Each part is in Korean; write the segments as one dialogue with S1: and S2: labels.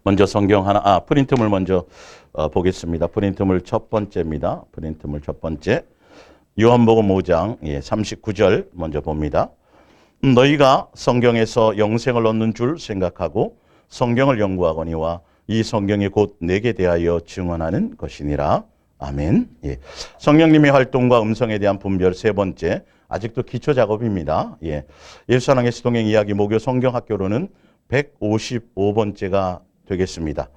S1: 먼저 성경 하나, 프린트물 먼저 보겠습니다. 프린트물 첫 번째입니다. 프린트물 첫 번째. 요한복음 5장 39절 먼저 봅니다. 너희가 성경에서 영생을 얻는 줄 생각하고 성경을 연구하거니와 이 성경이 곧 내게 대하여 증언하는 것이니라. 아멘. 성령님의 활동과 음성에 대한 분별 세 번째. 아직도 기초 작업입니다. 예수사랑의 시동행 이야기 목요 성경학교로는 155번째가 되겠습니다.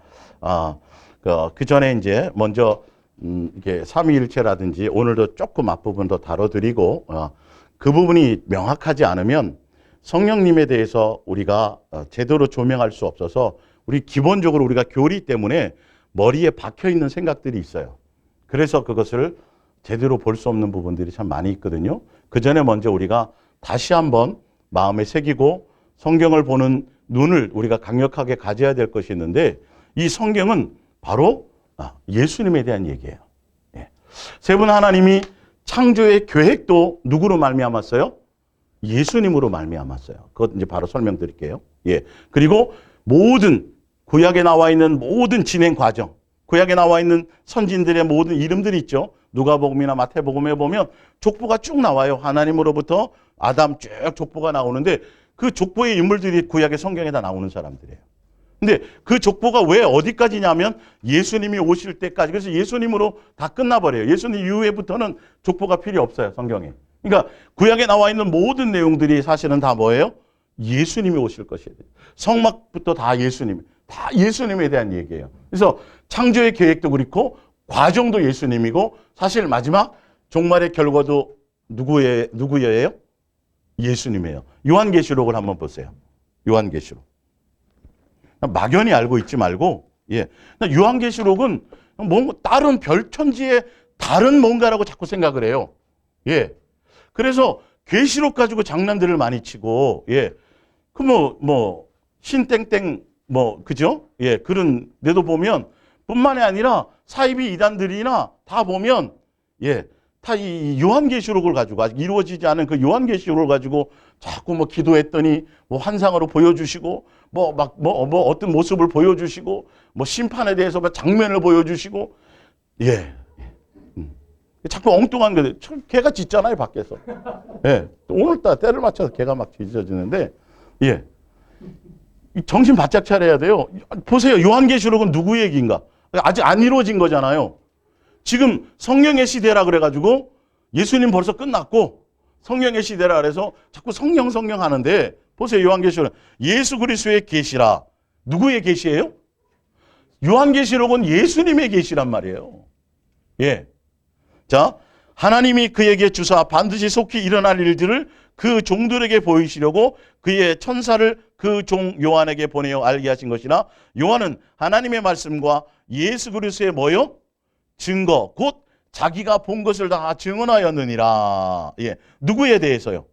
S1: 그 전에 이제 먼저 이게 삼위일체라든지 오늘도 조금 앞부분 더 다뤄드리고 그 부분이 명확하지 않으면 성령님에 대해서 우리가 제대로 조명할 수 없어서 우리 기본적으로 우리가 교리 때문에 머리에 박혀 있는 생각들이 있어요. 그래서 그것을 제대로 볼 수 없는 부분들이 참 많이 있거든요. 그 전에 먼저 우리가 다시 한번 마음에 새기고 성경을 보는 눈을 우리가 강력하게 가져야 될 것이 있는데 이 성경은 바로 예수님에 대한 얘기예요. 세 분 하나님이 창조의 계획도 누구로 말미암았어요? 예수님으로 말미암았어요. 그것 이제 바로 설명드릴게요. 그리고 모든 구약에 나와 있는 모든 진행 과정, 구약에 나와 있는 선진들의 모든 이름들이 있죠. 누가복음이나 마태복음에 보면 족보가 쭉 나와요. 하나님으로부터 아담 쭉 족보가 나오는데 그 족보의 인물들이 구약의 성경에다 나오는 사람들이에요. 근데 그 족보가 왜 어디까지냐면 예수님이 오실 때까지. 그래서 예수님으로 다 끝나버려요. 예수님 이후에부터는 족보가 필요 없어요, 성경에. 그러니까 구약에 나와 있는 모든 내용들이 사실은 다 뭐예요? 예수님이 오실 것이에요. 성막부터 다 예수님에 대한 얘기예요. 그래서 창조의 계획도 그렇고 과정도 예수님이고 사실 마지막 종말의 결과도 누구예요? 예수님이에요. 요한계시록을 한번 보세요. 요한계시록. 막연히 알고 있지 말고, 요한계시록은 뭔가 다른 별천지의 다른 뭔가라고 자꾸 생각을 해요. 그래서 계시록 가지고 장난들을 많이 치고, 신땡땡, 그죠? 그런 데도 보면, 뿐만이 아니라 사이비 이단들이나 다 보면, 다 이 요한계시록을 가지고 아직 이루어지지 않은 그 요한계시록을 가지고 자꾸 기도했더니 환상으로 보여주시고 어떤 모습을 보여주시고 심판에 대해서 장면을 보여주시고 자꾸 엉뚱한 거 개가 짖잖아요 밖에서. 오늘따라 때를 맞춰서 개가 막 짖어지는데 정신 바짝 차려야 돼요. 보세요. 요한계시록은 누구 얘기인가? 아직 안 이루어진 거잖아요. 지금 성령의 시대라 그래가지고 예수님 벌써 끝났고 성령의 시대라 그래서 자꾸 성령 하는데 보세요. 요한계시록 예수 그리스도의 계시라. 누구의 계시예요? 요한계시록은 예수님의 계시란 말이에요. 자, 하나님이 그에게 주사 반드시 속히 일어날 일들을 그 종들에게 보이시려고 그의 천사를 그 종 요한에게 보내어 알게 하신 것이나 요한은 하나님의 말씀과 예수 그리스도의 뭐요? 증거, 곧 자기가 본 것을 다 증언하였느니라. 누구에 대해서요?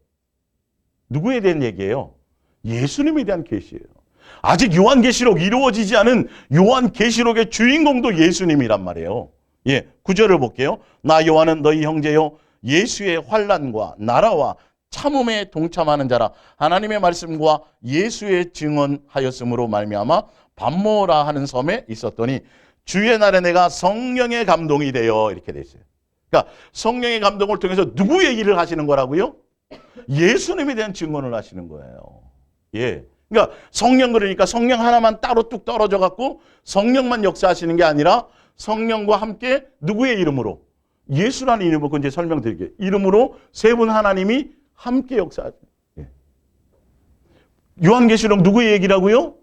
S1: 누구에 대한 얘기예요? 예수님에 대한 계시예요. 아직 요한계시록 이루어지지 않은 요한계시록의 주인공도 예수님이란 말이에요. 9절을 볼게요. 나 요한은 너희 형제요 예수의 환난과 나라와 참음에 동참하는 자라. 하나님의 말씀과 예수의 증언하였으므로 말미암아 반모라 하는 섬에 있었더니 주의 날에 내가 성령의 감동이 되어 이렇게 돼 있어요. 그러니까 성령의 감동을 통해서 누구 얘기를 하시는 거라고요? 예수님에 대한 증언을 하시는 거예요. 그러니까 그러니까 성령 하나만 따로 뚝 떨어져 갖고 성령만 역사하시는 게 아니라 성령과 함께 누구의 이름으로? 예수라는 이름으로 이제 설명드릴게요. 이름으로 세 분 하나님이 함께 역사하세요. 요한계시록 누구의 얘기라고요?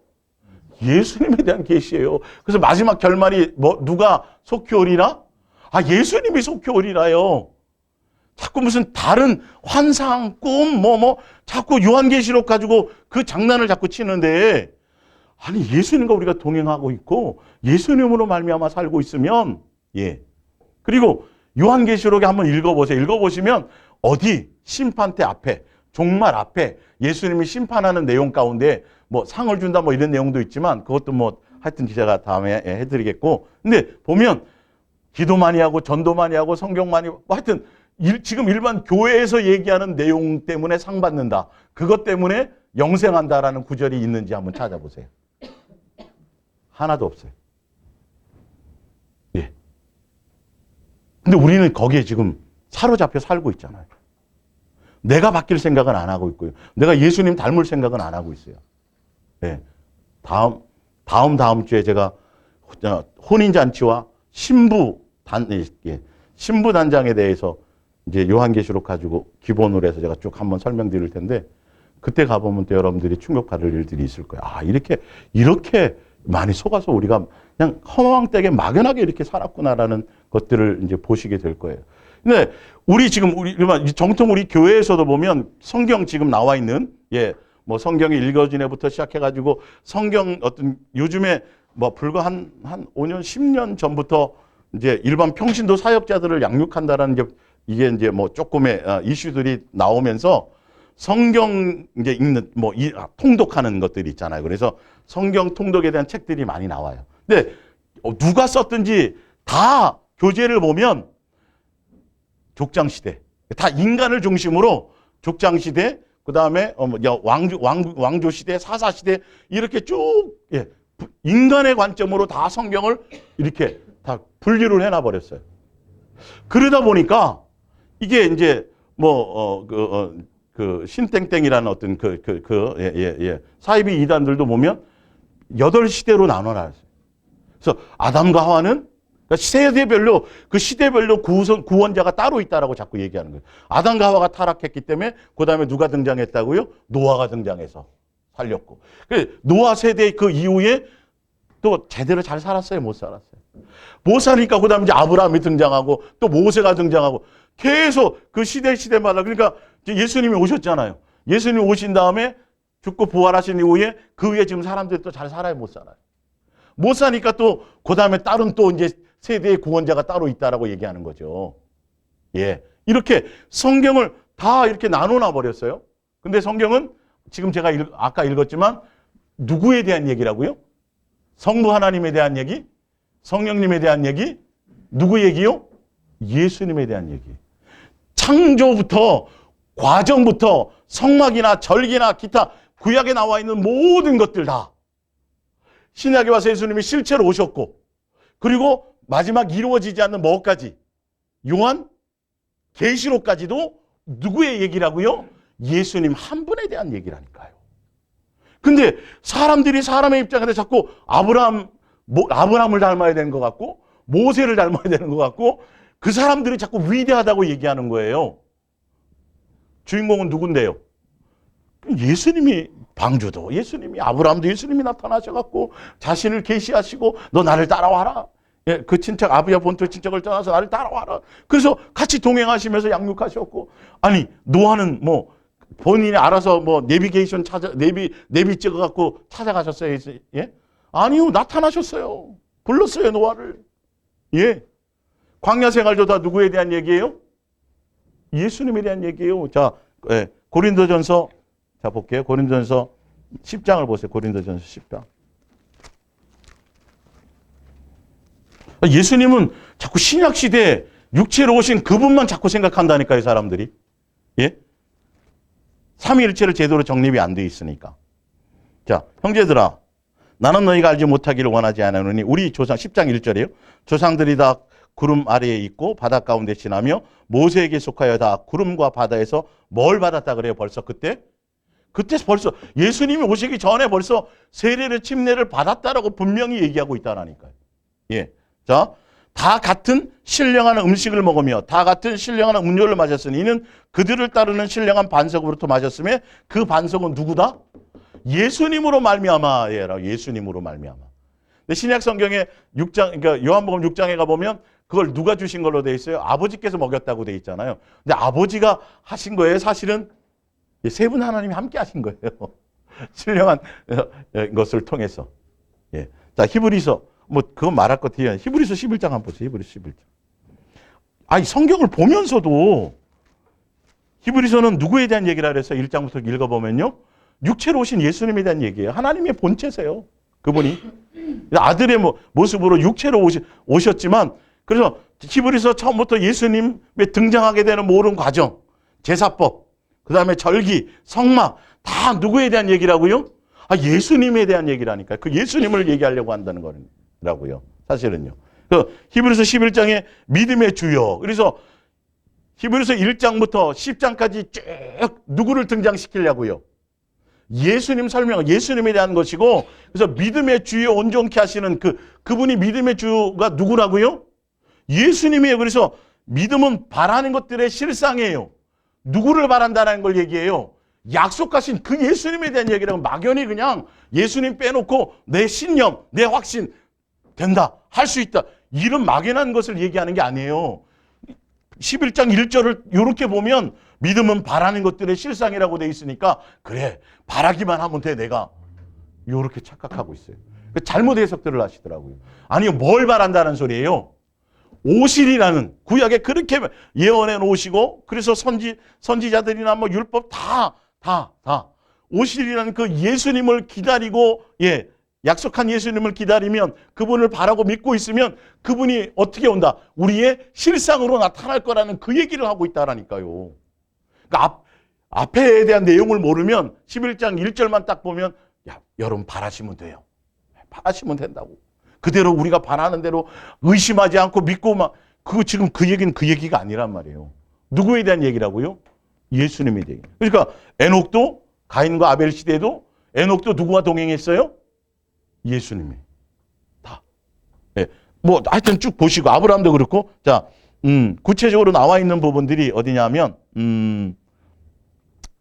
S1: 예수님에 대한 계시예요. 그래서 마지막 결말이 누가 속히 오리라? 예수님이 속히 오리라요. 자꾸 무슨 다른 환상, 꿈, 자꾸 요한계시록 가지고 그 장난을 자꾸 치는데 아니 예수님과 우리가 동행하고 있고 예수님으로 말미암아 살고 있으면 그리고 요한계시록에 한번 읽어보세요. 읽어보시면 어디 심판대 앞에 종말 앞에 예수님이 심판하는 내용 가운데 상을 준다 이런 내용도 있지만 그것도 하여튼 제가 다음에 해드리겠고 근데 보면 기도 많이 하고 전도 많이 하고 성경 많이 하여튼 지금 일반 교회에서 얘기하는 내용 때문에 상 받는다. 그것 때문에 영생한다라는 구절이 있는지 한번 찾아보세요. 하나도 없어요. 예. 근데 우리는 거기에 지금 사로잡혀 살고 있잖아요. 내가 바뀔 생각은 안 하고 있고요. 내가 예수님 닮을 생각은 안 하고 있어요. 예. 다음 주에 제가 혼인잔치와 신부단장에 대해서 이제 요한계시록 가지고 기본으로 해서 제가 쭉 한번 설명드릴 텐데, 그때 가보면 또 여러분들이 충격받을 일들이 있을 거예요. 아, 이렇게 많이 속아서 우리가 그냥 허망되게 막연하게 이렇게 살았구나라는 것들을 이제 보시게 될 거예요. 근데 우리 정통 우리 교회에서도 보면 성경 지금 나와 있는, 뭐 성경이 읽어진 애부터 시작해가지고 성경 요즘에 뭐 불과 한 5년, 10년 전부터 이제 일반 평신도 사역자들을 양육한다라는 이게 이제 뭐 조금의 이슈들이 나오면서 성경 이제 읽는 통독하는 것들이 있잖아요. 그래서 성경 통독에 대한 책들이 많이 나와요. 근데 누가 썼든지 다 교재를 보면 족장시대, 다 인간을 중심으로 족장시대, 그 다음에 왕조시대, 사사시대, 이렇게 쭉 인간의 관점으로 다 성경을 이렇게 다 분류를 해놔버렸어요. 그러다 보니까 이게 이제 신땡땡이라는 어떤 사이비 이단들도 보면 8시대로 나눠놨어요. 그래서 아담과 하와는 세대별로, 그 시대별로 구원자가 따로 있다라고 자꾸 얘기하는 거예요. 아담과 하와가 타락했기 때문에 그 다음에 누가 등장했다고요? 노아가 등장해서 살렸고. 노아 세대 그 이후에 또 제대로 잘 살았어요? 못 살았어요? 못 사니까 그 다음에 이제 아브라함이 등장하고 또 모세가 등장하고 계속 그 시대마다, 그러니까 예수님이 오셨잖아요. 예수님이 오신 다음에 죽고 부활하신 이후에 그 위에 지금 사람들이 또 잘 살아요? 못 살아요? 못 사니까 또 그 다음에 다른 또 이제 세대의 구원자가 따로 있다라고 얘기하는 거죠. 예. 이렇게 성경을 다 이렇게 나눠놔 버렸어요. 근데 성경은 지금 제가 아까 읽었지만 누구에 대한 얘기라고요? 성부 하나님에 대한 얘기? 성령님에 대한 얘기? 누구 얘기요? 예수님에 대한 얘기. 창조부터, 과정부터, 성막이나 절기나 기타 구약에 나와 있는 모든 것들 다 신약에 와서 예수님이 실제로 오셨고, 그리고 마지막 이루어지지 않는 뭐까지? 요한 계시록까지도 누구의 얘기라고요? 예수님 한 분에 대한 얘기라니까요. 근데 사람들이 사람의 입장에서 자꾸 아브라함을 닮아야 되는 것 같고, 모세를 닮아야 되는 것 같고, 그 사람들이 자꾸 위대하다고 얘기하는 거예요. 주인공은 누군데요? 예수님이, 방주도 예수님이, 아브라함도 예수님이 나타나셔갖고 자신을 계시하시고 너 나를 따라와라. 그 친척, 아비야 본토 친척을 떠나서 나를 따라와라. 그래서 같이 동행하시면서 양육하셨고, 아니 노아는 뭐 본인이 알아서 뭐 내비게이션 내비 찍어갖고 찾아가셨어요? 예? 아니요, 나타나셨어요. 불렀어요, 노아를. 예. 광야 생활도 다 누구에 대한 얘기예요? 예수님에 대한 얘기예요. 자, 고린도전서, 자 볼게요. 고린도전서 10장을 보세요. 고린도전서 10장. 예수님은 자꾸 신약 시대에 육체로 오신 그분만 자꾸 생각한다니까요, 사람들이. 예? 삼위일체를 제대로 정립이 안 돼 있으니까. 자, 형제들아, 나는 너희가 알지 못하기를 원하지 않으니 우리 조상, 10장 1절이에요. 조상들이 다 구름 아래에 있고 바다 가운데 지나며 모세에게 속하여 다 구름과 바다에서 뭘 받았다 그래요? 벌써 그때 벌써 예수님이 오시기 전에 벌써 세례를 침례를 받았다라고 분명히 얘기하고 있다라니까요. 예. 자, 다 같은 신령한 음식을 먹으며 다 같은 신령한 음료를 마셨으니 이는 그들을 따르는 신령한 반석으로부터 마셨으며 그 반석은 누구다? 예수님으로 말미암아. 예수님으로 말미암아. 근데 신약 성경에 6장, 그러니까 요한복음 6장에 가보면 그걸 누가 주신 걸로 돼 있어요? 아버지께서 먹였다고 돼 있잖아요. 근데 아버지가 하신 거예요. 사실은 세 분 하나님이 함께 하신 거예요. 신령한 것을 통해서. 예. 자, 히브리서, 뭐 그건 말할 것 같아요. 히브리서 11장 한번 보세요. 히브리서 11장. 아니, 성경을 보면서도 히브리서는 누구에 대한 얘기라 그래서 1장부터 읽어보면요, 육체로 오신 예수님에 대한 얘기예요. 하나님의 본체세요. 그분이 아들의 모습으로 육체로 오셨지만, 그래서 히브리서 처음부터 예수님의 등장하게 되는 모든 과정, 제사법, 그 다음에 절기, 성막, 다 누구에 대한 얘기라고요? 예수님에 대한 얘기라니까. 그 예수님을 얘기하려고 한다는 거라고요. 사실은요. 그 히브리서 11장에 믿음의 주요. 그래서 히브리서 1장부터 10장까지 쭉 누구를 등장시키려고요? 예수님 설명, 예수님에 대한 것이고, 그래서 믿음의 주요 온전케 하시는 그분이 믿음의 주가 누구라고요? 예수님이에요. 그래서 믿음은 바라는 것들의 실상이에요. 누구를 바란다는 걸 얘기해요? 약속하신 그 예수님에 대한 얘기라고 막연히 그냥 예수님 빼놓고 내 신념, 내 확신 된다, 할 수 있다, 이런 막연한 것을 얘기하는 게 아니에요. 11장 1절을 이렇게 보면 믿음은 바라는 것들의 실상이라고 돼 있으니까 그래, 바라기만 하면 돼 내가. 이렇게 착각하고 있어요. 잘못 해석들을 하시더라고요. 아니요, 뭘 바란다는 소리예요? 오실이라는, 구약에 그렇게 예언해 놓으시고, 그래서 선지자들이나 뭐 율법 다 오실이라는 그 예수님을 기다리고, 약속한 예수님을 기다리면, 그분을 바라고 믿고 있으면 그분이 어떻게 온다? 우리의 실상으로 나타날 거라는 그 얘기를 하고 있다라니까요. 그러니까 앞에 대한 내용을 모르면 11장 1절만 딱 보면 여러분 바라시면 돼요. 바라시면 된다고. 그대로 우리가 바라는 대로 의심하지 않고 믿고 지금 그 얘기는 그 얘기가 아니란 말이에요. 누구에 대한 얘기라고요? 예수님에 대해. 그러니까 에녹도, 가인과 아벨 시대에도 에녹도 누구와 동행했어요? 예수님이. 다. 뭐 하여튼 쭉 보시고 아브라함도 그렇고. 자, 구체적으로 나와 있는 부분들이 어디냐면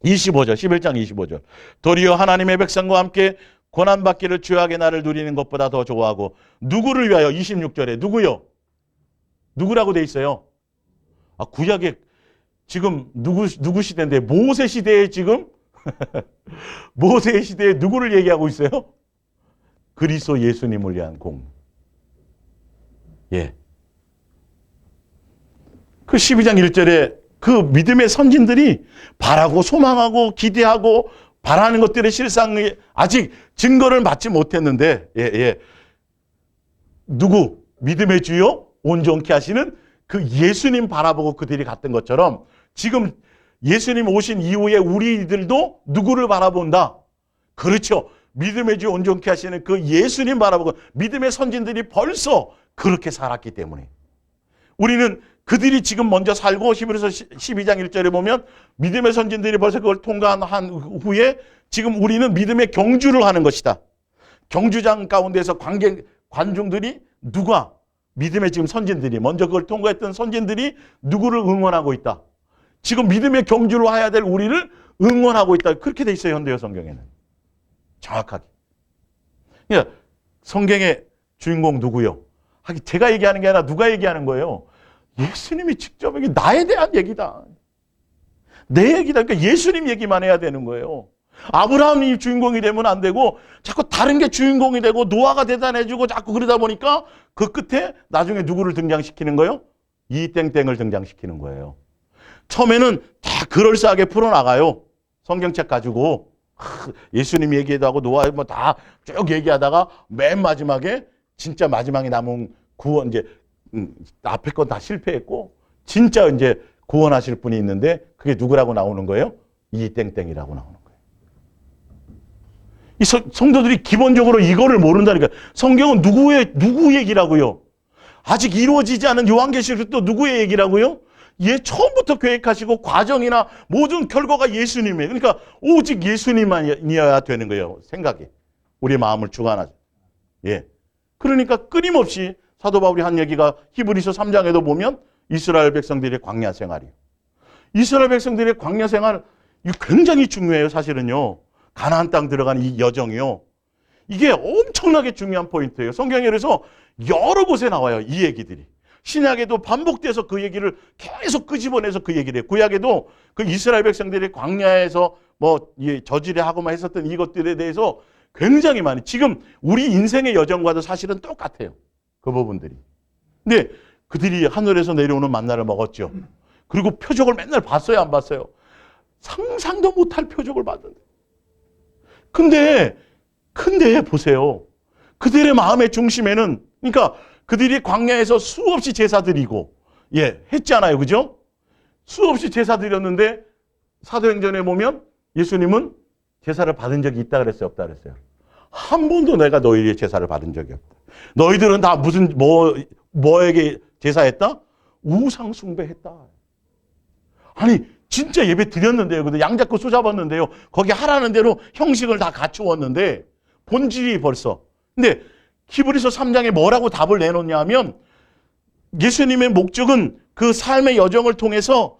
S1: 25절, 11장 25절. 도리어 하나님의 백성과 함께 고난받기를 주야의 날을 누리는 것보다 더 좋아하고. 누구를 위하여? 26절에 누구요? 누구라고 돼 있어요? 구약에 지금 누구 시대인데? 모세 시대에 지금 모세 시대에 누구를 얘기하고 있어요? 그리스도 예수님을 위한 공. 그 12장 1절에 그 믿음의 선진들이 바라고 소망하고 기대하고 바라는 것들의 실상이 아직 증거를 받지 못했는데, 누구? 믿음의 주요 온전케 하시는 그 예수님 바라보고 그들이 갔던 것처럼 지금 예수님 오신 이후에 우리들도 누구를 바라본다? 그렇죠. 믿음의 주 온전케 하시는 그 예수님 바라보고 믿음의 선진들이 벌써 그렇게 살았기 때문에 우리는 그들이 지금 먼저 살고, 히브리서 12장 1절에 보면 믿음의 선진들이 벌써 그걸 통과한 후에 지금 우리는 믿음의 경주를 하는 것이다. 경주장 가운데서 관중들이 누가? 믿음의 지금 선진들이, 먼저 그걸 통과했던 선진들이 누구를 응원하고 있다? 지금 믿음의 경주를 해야 될 우리를 응원하고 있다. 그렇게 돼 있어요, 현대어 성경에는. 정확하게. 그러니까 성경의 주인공 누구요? 제가 얘기하는 게 아니라 누가 얘기하는 거예요? 예수님이 직접, 이게 나에 대한 얘기다. 내 얘기다. 그러니까 예수님 얘기만 해야 되는 거예요. 아브라함이 주인공이 되면 안 되고 자꾸 다른 게 주인공이 되고 노아가 대단해지고 자꾸 그러다 보니까 그 끝에 나중에 누구를 등장시키는 거예요? 이 땡땡을 등장시키는 거예요. 처음에는 다 그럴싸하게 풀어나가요. 성경책 가지고 예수님 얘기도 하고 노아 뭐 다 쭉 얘기하다가 맨 마지막에 진짜 마지막에 남은 구원, 이제 앞에 건 다 실패했고 진짜 이제 구원하실 분이 있는데 그게 누구라고 나오는 거예요? 이 땡땡이라고 나오는 거예요. 이 성도들이 기본적으로 이거를 모른다니까. 성경은 누구 얘기라고요? 아직 이루어지지 않은 요한계시록은 또 누구의 얘기라고요? 처음부터 계획하시고 과정이나 모든 결과가 예수님이에요. 그러니까 오직 예수님만이어야 되는 거예요. 생각이. 우리의 마음을 주관하죠. 그러니까 끊임없이 사도 바울이 한 얘기가 히브리서 3장에도 보면 이스라엘 백성들의 광야 생활이에요. 이스라엘 백성들의 광야 생활, 이거 굉장히 중요해요, 사실은요. 가나안 땅 들어가는 이 여정이요. 이게 엄청나게 중요한 포인트예요. 성경에 그래서 여러 곳에 나와요, 이 얘기들이. 신약에도 반복돼서 그 얘기를 계속 끄집어내서 그 얘기를 해요. 구약에도 그 이스라엘 백성들이 광야에서 뭐 저지레하고만 했었던 이것들에 대해서 굉장히 많이, 지금 우리 인생의 여정과도 사실은 똑같아요. 그 부분들이. 근데 그들이 하늘에서 내려오는 만나를 먹었죠. 그리고 표적을 맨날 봤어요, 안 봤어요? 상상도 못할 표적을 봤는데. 근데 보세요. 그들의 마음의 중심에는, 그러니까 그들이 광야에서 수없이 제사 드리고, 했잖아요. 그죠? 수없이 제사 드렸는데, 사도행전에 보면 예수님은 제사를 받은 적이 있다 그랬어요? 없다 그랬어요? 한 번도 내가 너희의 제사를 받은 적이 없다. 너희들은 다 뭐에게 제사했다? 우상 숭배했다. 아니 진짜 예배 드렸는데요. 근데 양 잡고 소 잡았는데요. 거기 하라는 대로 형식을 다 갖추었는데 본질이 벌써. 근데 히브리서 3장에 뭐라고 답을 내놓냐 하면 예수님의 목적은 그 삶의 여정을 통해서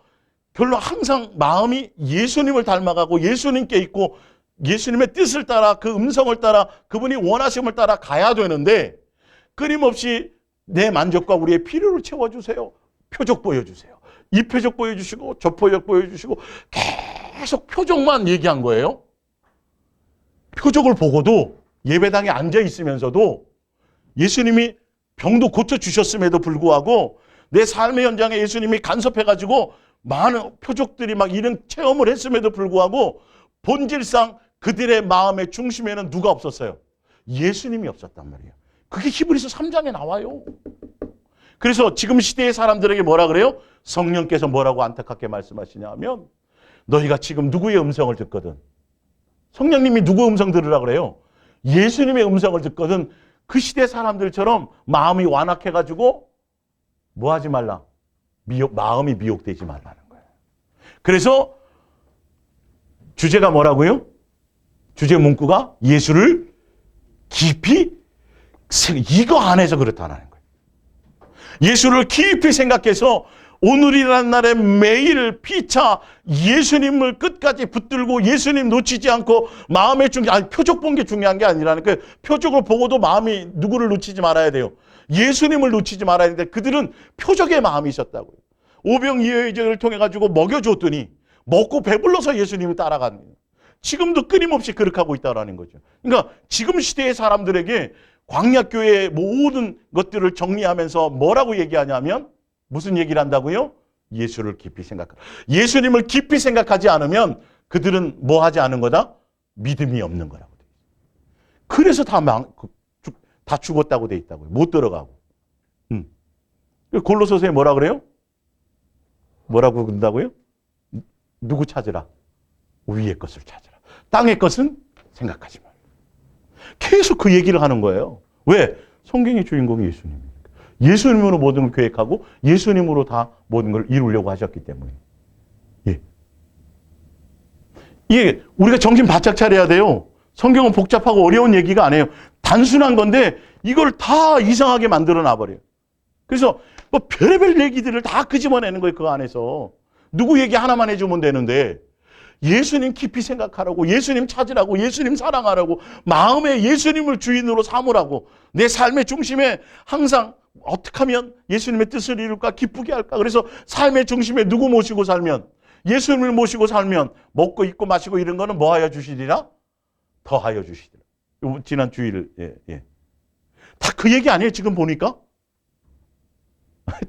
S1: 결론 항상 마음이 예수님을 닮아가고 예수님께 있고 예수님의 뜻을 따라 그 음성을 따라 그분이 원하심을 따라 가야 되는데 끊임없이 내 만족과 우리의 필요를 채워주세요. 표적 보여주세요. 이 표적 보여주시고 저 표적 보여주시고 계속 표적만 얘기한 거예요. 표적을 보고도 예배당에 앉아 있으면서도 예수님이 병도 고쳐주셨음에도 불구하고 내 삶의 현장에 예수님이 간섭해가지고 많은 표적들이 막 이런 체험을 했음에도 불구하고 본질상 그들의 마음의 중심에는 누가 없었어요? 예수님이 없었단 말이에요. 그게 히브리서 3장에 나와요. 그래서 지금 시대의 사람들에게 뭐라 그래요? 성령께서 뭐라고 안타깝게 말씀하시냐 하면 너희가 지금 누구의 음성을 듣거든 성령님이 누구 음성 들으라 그래요? 예수님의 음성을 듣거든 그 시대 사람들처럼 마음이 완악해가지고 뭐 하지 말라? 마음이 미혹되지 말라는 거예요. 그래서 주제가 뭐라고요? 주제 문구가 예수를 깊이 이거 안에서 그렇다는 거예요. 예수를 깊이 생각해서 오늘이라는 날에 매일 피차 예수님을 끝까지 붙들고 예수님 놓치지 않고 마음의 표적 본 게 중요한 게 아니라는 거예요. 표적을 보고도 마음이 누구를 놓치지 말아야 돼요. 예수님을 놓치지 말아야 되는데 그들은 표적의 마음이 있었다고요. 오병이어를 통해 가지고 먹여줬더니 먹고 배불러서 예수님을 따라가는 거예요. 지금도 끊임없이 그렇게 하고 있다는 거죠. 그러니까 지금 시대의 사람들에게 광야교회의 모든 것들을 정리하면서 뭐라고 얘기하냐면 무슨 얘기를 한다고요? 예수를 깊이 생각하라. 예수님을 깊이 생각하지 않으면 그들은 뭐 하지 않은 거다? 믿음이 없는 거라고 돼 있어요. 그래서 다 죽었다고 돼 있다고요. 못 들어가고. 골로새서에 뭐라 그래요? 뭐라고 그런다고요? 누구 찾으라? 위의 것을 찾으라. 땅의 것은 생각하지 말라. 계속 그 얘기를 하는 거예요. 왜? 성경의 주인공이 예수님이니까. 예수님으로 모든 걸 계획하고 예수님으로 다 모든 걸 이루려고 하셨기 때문에. 예. 이게 우리가 정신 바짝 차려야 돼요. 성경은 복잡하고 어려운 얘기가 아니에요. 단순한 건데 이걸 다 이상하게 만들어 놔버려요. 그래서 뭐 별의별 얘기들을 다 끄집어내는 거예요. 그 안에서. 누구 얘기 하나만 해주면 되는데 예수님 깊이 생각하라고, 예수님 찾으라고, 예수님 사랑하라고, 마음에 예수님을 주인으로 삼으라고, 내 삶의 중심에 항상 어떻게 하면 예수님의 뜻을 이룰까, 기쁘게 할까. 그래서 삶의 중심에 누구 모시고 살면, 예수님을 모시고 살면 먹고 입고 마시고 이런 거는 뭐 하여 주시리라? 더하여 주시리라. 지난 주일 다 그 얘기 아니에요 지금 보니까?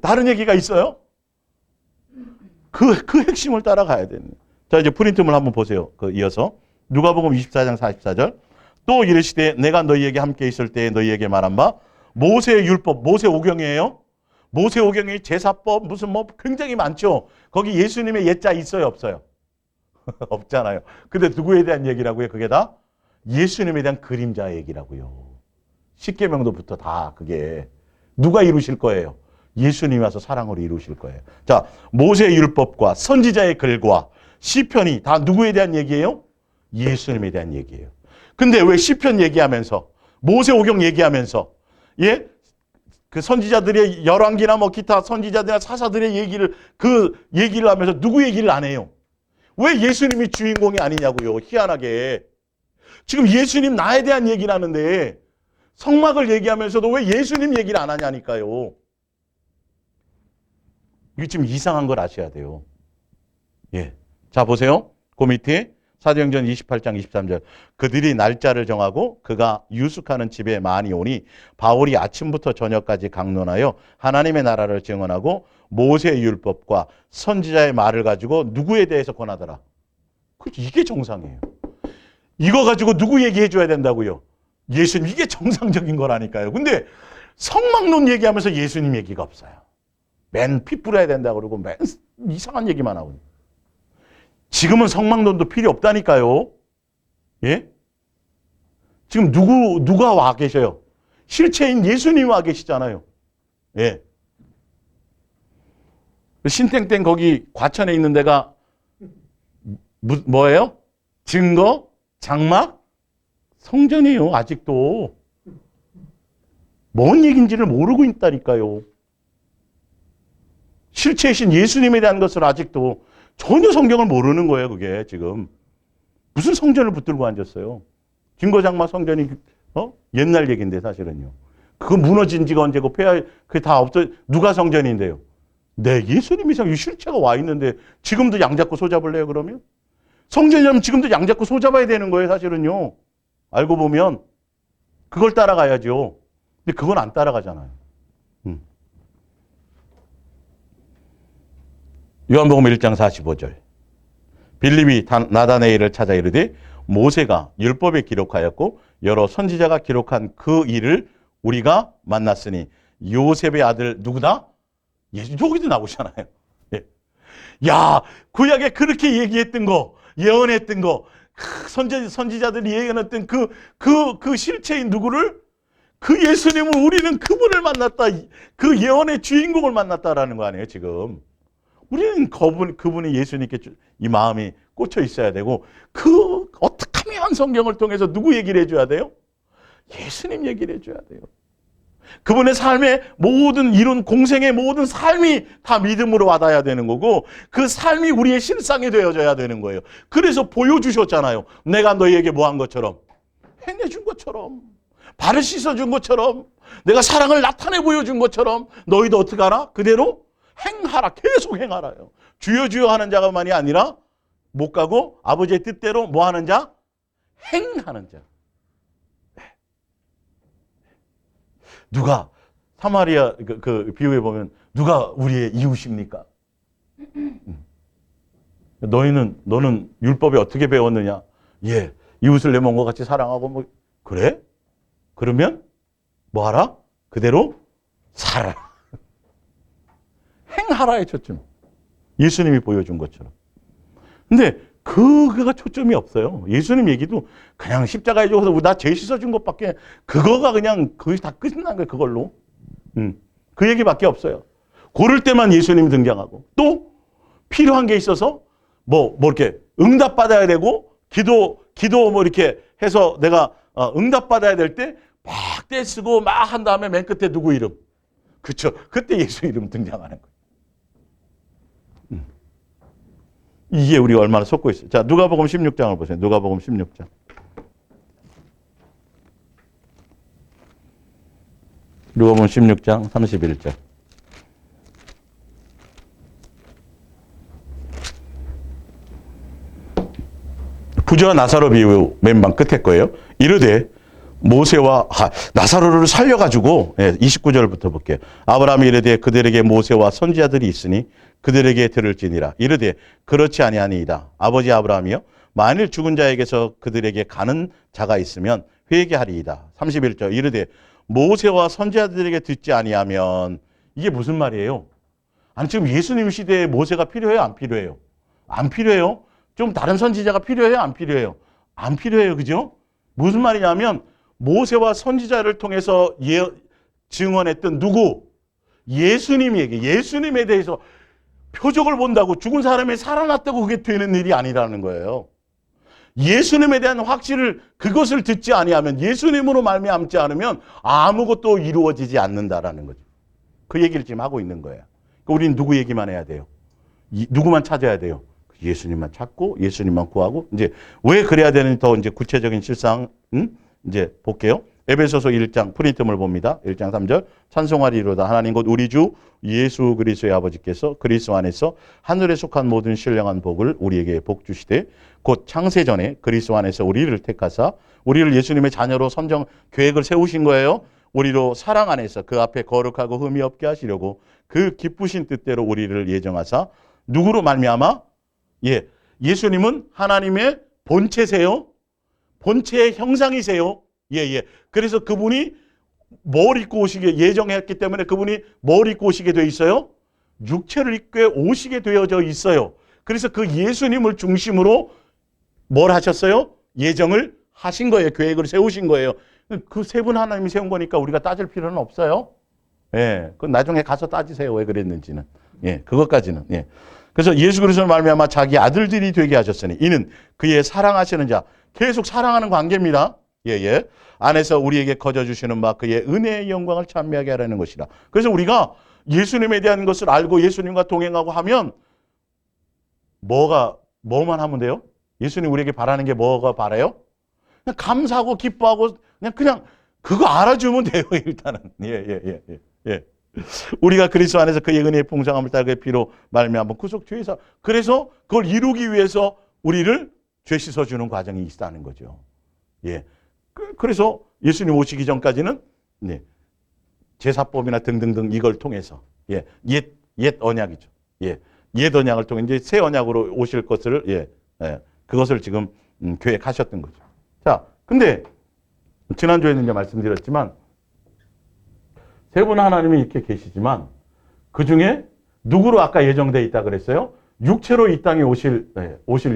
S1: 다른 얘기가 있어요? 그 핵심을 따라가야 되는. 자, 이제 프린트물 한번 보세요. 이어서. 누가복음 24장 44절. 또 이르시되 내가 너희에게 함께 있을 때에 너희에게 말한 바 모세의 율법, 모세오경이에요. 모세오경이 제사법 무슨 뭐 굉장히 많죠. 거기 예수님의 예자 있어요, 없어요? 없잖아요. 근데 누구에 대한 얘기라고요? 그게 다 예수님에 대한 그림자 얘기라고요. 십계명도부터 다 그게 누가 이루실 거예요? 예수님이 와서 사랑으로 이루실 거예요. 자, 모세의 율법과 선지자의 글과 시편이 다 누구에 대한 얘기예요? 예수님에 대한 얘기예요. 근데 왜 시편 얘기하면서 모세오경 얘기하면서 그 선지자들의 열왕기나 뭐 기타 선지자들이나 사사들의 얘기를 하면서 누구 얘기를 안 해요? 왜 예수님이 주인공이 아니냐고요. 희한하게. 지금 예수님 나에 대한 얘기를 하는데 성막을 얘기하면서도 왜 예수님 얘기를 안 하냐니까요. 이게 지금 이상한 걸 아셔야 돼요. 예. 자, 보세요. 그 밑에 사도행전 28장 23절. 그들이 날짜를 정하고 그가 유숙하는 집에 많이 오니 바울이 아침부터 저녁까지 강론하여 하나님의 나라를 증언하고 모세의 율법과 선지자의 말을 가지고 누구에 대해서 권하더라. 이게 정상이에요. 이거 가지고 누구 얘기해 줘야 된다고요? 예수님. 이게 정상적인 거라니까요. 근데 성막론 얘기하면서 예수님 얘기가 없어요. 맨 피 뿌려야 된다고 그러고 맨 이상한 얘기만 하고. 지금은 성막론도 필요 없다니까요. 예? 지금 누가 와 계셔요? 실체인 예수님이 와 계시잖아요. 예. 신땡땡 거기 과천에 있는 데가 뭐예요? 증거, 장막, 성전이에요. 아직도. 뭔 얘기인지를 모르고 있다니까요. 실체이신 예수님에 대한 것을 아직도 전혀 성경을 모르는 거예요. 그게 지금. 무슨 성전을 붙들고 앉았어요. 증거, 장막, 성전이 옛날 얘기인데 사실은요. 그거 무너진 지가 언제고 그게 다 없어. 누가 성전인데요? 네, 예수님이 실체가 와 있는데 지금도 양 잡고 소잡을래요, 그러면? 성전이라면 지금도 양 잡고 소잡아야 되는 거예요, 사실은요. 알고 보면. 그걸 따라가야죠. 근데 그건 안 따라가잖아요. 요한복음 1장 45절. 빌립이 나다네엘을 찾아 이르되 모세가 율법에 기록하였고 여러 선지자가 기록한 그 일을 우리가 만났으니 요셉의 아들 누구다? 예수. 여기도 나오잖아요. 예. 야, 구약에 그렇게 얘기했던 거, 예언했던 거, 선지자들이 예언했던 그 실체인 누구를? 그 예수님을 우리는 그분을 만났다. 그 예언의 주인공을 만났다라는 거 아니에요, 지금. 우리는 그분이 예수님께 이 마음이 꽂혀 있어야 되고, 어떻게 하면 성경을 통해서 누구 얘기를 해줘야 돼요? 예수님 얘기를 해줘야 돼요. 그분의 삶의 모든 이룬 공생의 모든 삶이 다 믿음으로 와닿아야 되는 거고, 그 삶이 우리의 실상이 되어져야 되는 거예요. 그래서 보여주셨잖아요. 내가 너희에게 뭐 한 것처럼, 해내준 것처럼, 발을 씻어준 것처럼, 내가 사랑을 나타내 보여준 것처럼 너희도 어떻게 하라? 그대로 행하라. 계속 행하라요. 주여 주여 하는 자가만이 아니라 못 가고 아버지의 뜻대로 뭐 하는 자? 행하는 자. 누가 사마리아 그 비유에 보면 누가 우리의 이웃입니까? 너는 율법에 어떻게 배웠느냐? 예, 이웃을 내 몸과 같이 사랑하고 뭐 그래? 그러면 뭐 하라? 그대로 살아라. 행하라의 초점. 예수님이 보여준 것처럼. 근데 그거가 초점이 없어요. 예수님 얘기도 그냥 십자가에 죽어서 나 죄 씻어준 것밖에, 그거가 그냥 거의 다 끝난 거예요, 그걸로. 그 얘기밖에 없어요. 고를 때만 예수님이 등장하고, 또 필요한 게 있어서 뭐 이렇게 응답받아야 되고, 기도 뭐 이렇게 해서 내가 응답받아야 될 때 막 떼쓰고 막 한 다음에 맨 끝에 누구 이름? 그쵸. 그때 예수 이름 등장하는 거예요. 이게 우리가 얼마나 속고 있어요. 자, 누가복음 16장을 보세요. 누가복음 16장. 누가복음 16장 31절. 부자와 나사로 비유 맨방 끝에 거예요. 이르되 모세와 나사로를 살려가지고 29절부터 볼게요. 아브라함이 이르되 그들에게 모세와 선지자들이 있으니 그들에게 들을지니라. 이르되 그렇지 아니하니이다. 아버지 아브라함이여 만일 죽은 자에게서 그들에게 가는 자가 있으면 회개하리이다. 31절 이르되 모세와 선지자들에게 듣지 아니하면, 이게 무슨 말이에요? 아니 지금 예수님 시대에 모세가 필요해요? 안 필요해요? 안 필요해요? 좀 다른 선지자가 필요해요? 안 필요해요? 안 필요해요. 그죠? 무슨 말이냐면 모세와 선지자를 통해서 증언했던 누구? 예수님 얘기. 예수님에 대해서 표적을 본다고 죽은 사람이 살아났다고 그게 되는 일이 아니라는 거예요. 예수님에 대한 확신을, 그것을 듣지 아니하면, 예수님으로 말미암지 않으면 아무것도 이루어지지 않는다라는 거죠. 그 얘기를 지금 하고 있는 거예요. 그러니까 우리는 누구 얘기만 해야 돼요? 누구만 찾아야 돼요? 예수님만 찾고 예수님만 구하고. 이제 왜 그래야 되는지 더 이제 구체적인 실상 이제 볼게요. 에베소서 1장 프린트물 봅니다. 1장 3절 찬송하리로다 하나님 곧 우리 주 예수 그리스도의 아버지께서 그리스도 안에서 하늘에 속한 모든 신령한 복을 우리에게 복 주시되 곧 창세 전에 그리스도 안에서 우리를 택하사 우리를 예수님의 자녀로 선정 계획을 세우신 거예요. 우리로 사랑 안에서 그 앞에 거룩하고 흠이 없게 하시려고 그 기쁘신 뜻대로 우리를 예정하사 누구로 말미암아? 예수님은 하나님의 본체세요. 본체의 형상이세요. 그래서 그분이 뭘 입고 오시게 예정했기 때문에 그분이 뭘 입고 오시게 돼 있어요? 육체를 입고 오시게 되어져 있어요. 그래서 그 예수님을 중심으로 뭘 하셨어요? 예정을 하신 거예요. 계획을 세우신 거예요. 그 세 분 하나님이 세운 거니까 우리가 따질 필요는 없어요. 예, 그 나중에 가서 따지세요. 왜 그랬는지는. 예, 그것까지는. 예. 그래서 예수 그리스도를 말미암아 자기 아들들이 되게 하셨으니 이는 그의 사랑하시는 자, 계속 사랑하는 관계입니다. 예, 예. 안에서 우리에게 거저 주시는 바 그의 은혜의 영광을 찬미하게 하라는 것이라. 그래서 우리가 예수님에 대한 것을 알고 예수님과 동행하고 하면 뭐만 하면 돼요? 예수님 우리에게 바라는 게 뭐가 바라요? 그냥 감사하고 기뻐하고 그냥 그거 알아주면 돼요. 일단은. 예. 우리가 그리스도 안에서 그의 은혜의 풍성함을 따라 그의 피로 말미암아 구속 주에서 그래서 그걸 이루기 위해서 우리를 죄 씻어주는 과정이 있다는 거죠. 예. 그래서 예수님 오시기 전까지는 네. 제사법이나 등등등 이걸 통해서 옛 언약이죠. 옛 언약을 통해 이제 새 언약으로 오실 것을 그것을 지금 계획하셨던 거죠. 자, 근데 지난주에는 이제 말씀드렸지만 세 분 하나님이 이렇게 계시지만 그 중에 누구로 아까 예정되어 있다 그랬어요? 육체로 이 땅에 오실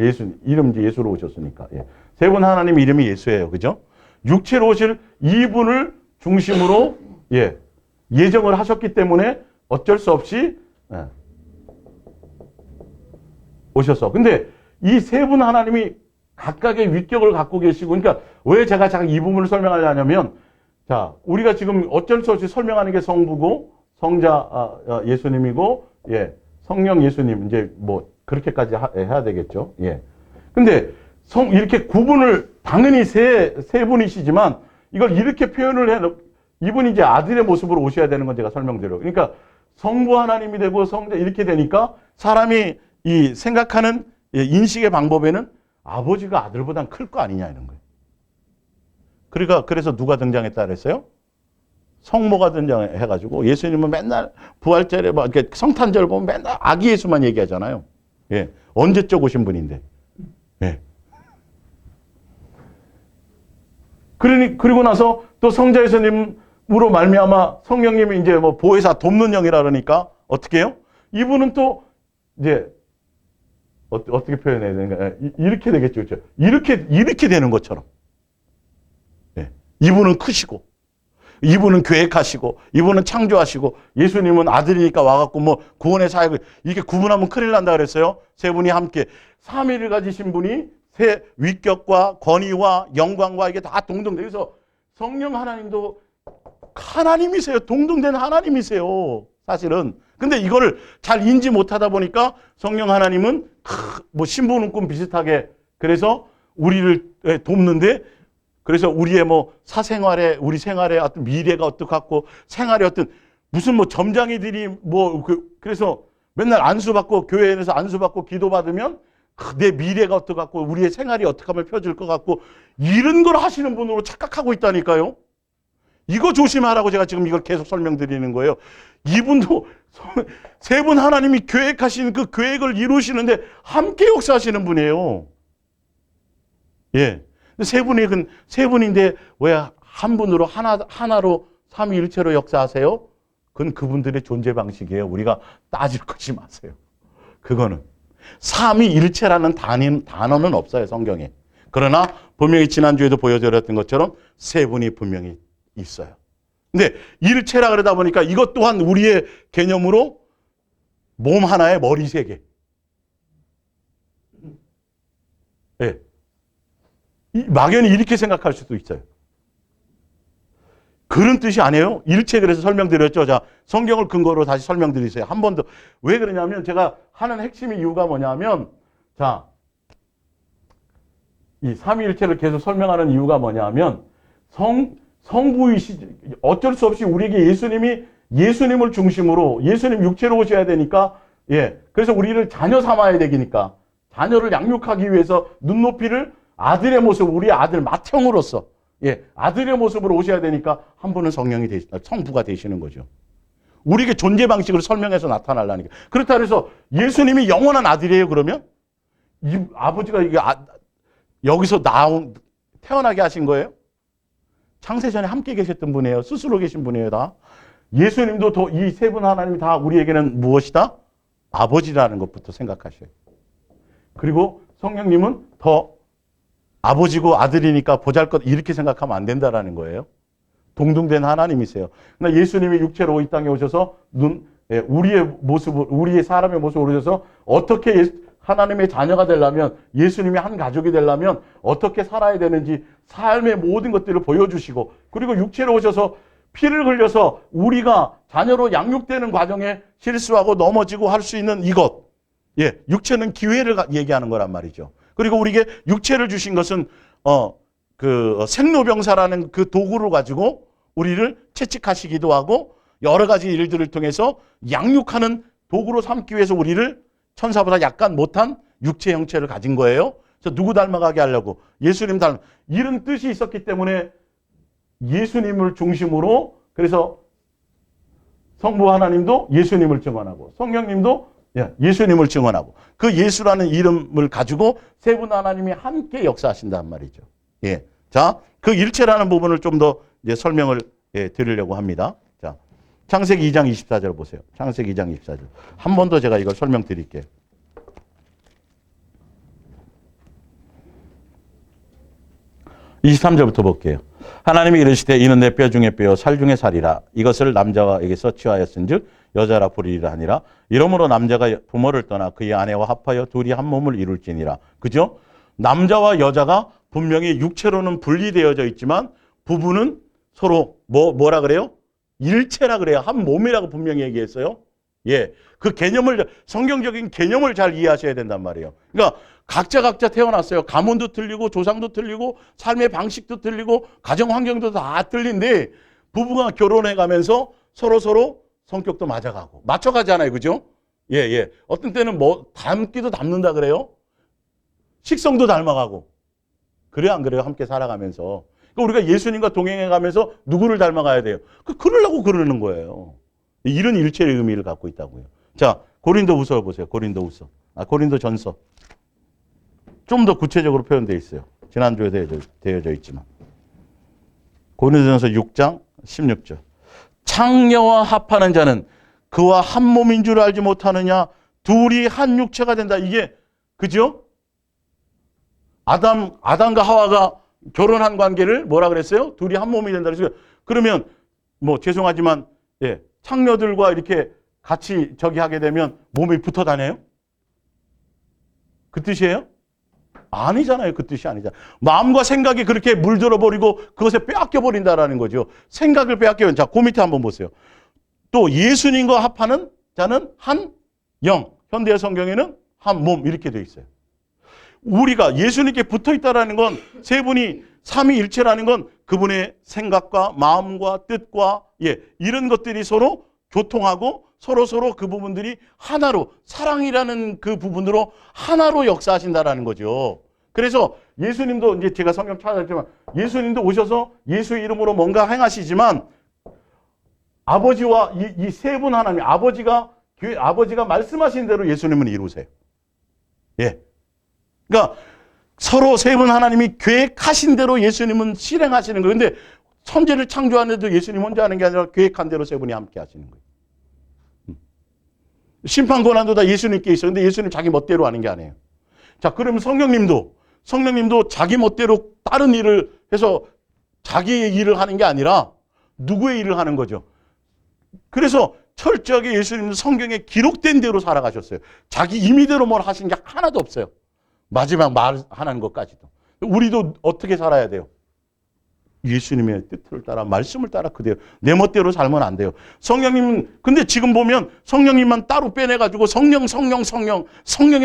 S1: 예수 이름 이제 예수로 오셨으니까 세 분 하나님 이름이 예수예요, 그죠? 육체로 오실 이분을 중심으로 예정을 하셨기 때문에 어쩔 수 없이 오셨어. 근데 이 세 분 하나님이 각각의 위격을 갖고 계시고, 그러니까 왜 제가 잠깐 이 부분을 설명하려냐면, 자, 우리가 지금 어쩔 수 없이 설명하는 게 성부고, 성자 예수님이고, 성령 예수님, 이제 뭐, 그렇게까지 해야 되겠죠. 근데 이렇게 구분을, 당연히 세 분이시지만, 이걸 이렇게 표현을 이분이 이제 아들의 모습으로 오셔야 되는 건 제가 설명드려요. 그러니까 성부 하나님이 되고 성자 이렇게 되니까 사람이 이 생각하는 인식의 방법에는 아버지가 아들보단 클 거 아니냐 이런 거예요. 그러니까 그래서 누가 등장했다 그랬어요? 성모가 등장해가지고 예수님은 맨날 부활절에 막 이렇게 성탄절 보면 맨날 아기 예수만 얘기하잖아요. 언제적 오신 분인데. 그리고 나서 또 성자 예수님으로 말미암아 성령님이 이제 뭐 보혜사 돕는 영이라 그러니까 어떻게 해요? 이분은 또 이제 어떻게 표현해야 되는가? 이렇게 되겠죠, 그렇죠? 이렇게 되는 것처럼. 이분은 크시고, 이분은 계획하시고, 이분은 창조하시고, 예수님은 아들이니까 와갖고 뭐 구원의 사역을 이렇게 구분하면 큰일 난다 그랬어요. 세 분이 함께 삼위를 가지신 분이 세 위격과 권위와 영광과 이게 다 동등돼. 그래서 성령 하나님도 하나님이세요. 동등된 하나님이세요. 사실은. 근데 이거를 잘 인지 못하다 보니까 성령 하나님은 뭐 신부는 비슷하게 그래서 우리를 돕는데 그래서 우리의 뭐 사생활에 우리 생활에 어떤 미래가 어떡하고 생활에 어떤 무슨 뭐 점장이들이 뭐 그래서 맨날 안수받고 교회에서 안수받고 기도받으면 내 미래가 어떡하고 우리의 생활이 어떻게 하면 펴질 것 같고 이런 걸 하시는 분으로 착각하고 있다니까요. 이거 조심하라고 제가 지금 이걸 계속 설명드리는 거예요. 이분도 세 분 하나님이 계획하신 그 계획을 이루시는데 함께 역사하시는 분이에요. 세 분인데 왜 한 분으로 하나로 삼위일체로 역사하세요? 그건 그분들의 존재 방식이에요. 우리가 따질 것이 마세요. 그거는 삼위일체라는 단어는 없어요, 성경에. 그러나 분명히 지난주에도 보여드렸던 것처럼 세 분이 분명히 있어요. 근데 일체라 그러다 보니까 이것 또한 우리의 개념으로 몸 하나에 머리 세 개. 막연히 이렇게 생각할 수도 있어요. 그런 뜻이 아니에요. 일체 그래서 설명드렸죠. 자, 성경을 근거로 다시 설명드리세요. 한 번 더. 왜 그러냐면 제가 하는 핵심 이유가 뭐냐면 자, 이 삼위일체를 계속 설명하는 이유가 뭐냐면 성부이시 어쩔 수 없이 우리에게 예수님을 중심으로 예수님 육체로 오셔야 되니까 그래서 우리를 자녀 삼아야 되니까 자녀를 양육하기 위해서 눈높이를 아들의 모습 우리 아들 맏형으로서 아들의 모습으로 오셔야 되니까 한 분은 성부가 되시는 거죠. 우리에게 존재 방식을 설명해서 나타나려니까. 그렇다 그래서 예수님이 영원한 아들이에요. 그러면 이 아버지가 이게 여기서 태어나게 하신 거예요? 창세전에 함께 계셨던 분이에요. 스스로 계신 분이에요. 다. 예수님도 이 세 분 하나님이 다 우리에게는 무엇이다? 아버지라는 것부터 생각하셔요. 그리고 성령님은 더 아버지고 아들이니까 보잘것 이렇게 생각하면 안 된다라는 거예요. 동등된 하나님이세요. 그러나 예수님이 육체로 이 땅에 오셔서 우리의 모습을, 우리의 사람의 모습을 오셔서 어떻게 하나님의 자녀가 되려면, 예수님이 한 가족이 되려면 어떻게 살아야 되는지 삶의 모든 것들을 보여주시고, 그리고 육체로 오셔서 피를 흘려서 우리가 자녀로 양육되는 과정에 실수하고 넘어지고 할 수 있는 이것. 예, 육체는 기회를 얘기하는 거란 말이죠. 그리고 우리에게 육체를 주신 것은 생로병사라는 그 도구를 가지고 우리를 채찍하시기도 하고 여러 가지 일들을 통해서 양육하는 도구로 삼기 위해서 우리를 천사보다 약간 못한 육체 형체를 가진 거예요. 그래서 누구 닮아가게 하려고? 예수님 이런 뜻이 있었기 때문에 예수님을 중심으로, 그래서 성부 하나님도 예수님을 증언하고 성령님도 예수님을 증언하고 그 예수라는 이름을 가지고 세 분 하나님이 함께 역사하신단 말이죠. 예. 자, 그 일체라는 부분을 좀 더 이제 설명을 드리려고 합니다. 자, 창세기 2장 24절 보세요. 창세기 2장 24절. 한 번 더 제가 이걸 설명드릴게요. 23절부터 볼게요. 하나님이 이르시되 이는 내 뼈 중에 뼈요 살 중에 살이라. 이것을 남자에게서 취하였은즉 여자라 부르리라 하니라. 이러므로 남자가 부모를 떠나 그의 아내와 합하여 둘이 한 몸을 이룰지니라. 그죠? 남자와 여자가 분명히 육체로는 분리되어져 있지만 부부는 서로 뭐라 그래요? 일체라 그래요. 한 몸이라고 분명히 얘기했어요. 예. 그 개념을, 성경적인 개념을 잘 이해하셔야 된단 말이에요. 그러니까 각자 태어났어요. 가문도 틀리고 조상도 틀리고 삶의 방식도 틀리고 가정 환경도 다 틀린데 부부가 결혼해 가면서 서로 성격도 맞춰가잖아요. 그죠? 예. 어떤 때는 닮기도 닮는다 그래요. 식성도 닮아가고. 그래요, 안 그래요? 함께 살아가면서. 그러니까 우리가 예수님과 동행해 가면서 누구를 닮아가야 돼요? 그러려고 그러는 거예요. 이런 일체의 의미를 갖고 있다고요. 자, 고린도후서 보세요. 고린도전서. 좀 더 구체적으로 표현되어 있어요. 지난주에 되어져 있지만. 고린도전서 6장 16절. 창녀와 합하는 자는 그와 한 몸인 줄 알지 못하느냐? 둘이 한 육체가 된다. 이게 그죠? 아담과 하와가 결혼한 관계를 뭐라 그랬어요? 둘이 한 몸이 된다. 그러면 죄송하지만 창녀들과 이렇게 같이 하게 되면 몸이 붙어 다녀요? 그 뜻이에요? 아니잖아요. 그 뜻이 아니잖아요. 마음과 생각이 그렇게 물들어 버리고 그것에 빼앗겨 버린다라는 거죠. 생각을 빼앗겨요. 자, 그 밑에 한번 보세요. 또 예수님과 합하는 자는 한 영. 현대 성경에는 한 몸 이렇게 되어 있어요. 우리가 예수님께 붙어 있다라는 건 세 분이 삼위일체라는 건 그분의 생각과 마음과 뜻과 이런 것들이 서로 교통하고 서로 그 부분들이 하나로, 사랑이라는 그 부분으로 하나로 역사하신다라는 거죠. 그래서 예수님도 이제 제가 성경 찾아봤지만 예수님도 오셔서 예수의 이름으로 뭔가 행하시지만 아버지와 이 세 분 하나님, 아버지가 말씀하신 대로 예수님은 이루세요. 예. 그러니까 서로 세 분 하나님이 계획하신 대로 예수님은 실행하시는 거예요. 근데 천지를 창조하는데도 예수님 혼자 하는 게 아니라 계획한 대로 세 분이 함께 하시는 거예요. 심판 권한도 다 예수님께 있어요. 근데 예수님 자기 멋대로 하는 게 아니에요. 자, 그러면 성령님도 자기 멋대로 다른 일을 해서 자기의 일을 하는 게 아니라 누구의 일을 하는 거죠. 그래서 철저하게 예수님은 성경에 기록된 대로 살아가셨어요. 자기 임의대로 뭘 하신 게 하나도 없어요. 마지막 말하는 것까지도. 우리도 어떻게 살아야 돼요? 예수님의 뜻을 따라, 말씀을 따라 그대로. 내 멋대로 살면 안 돼요. 성령님은, 근데 지금 보면 성령님만 따로 빼내가지고 성령의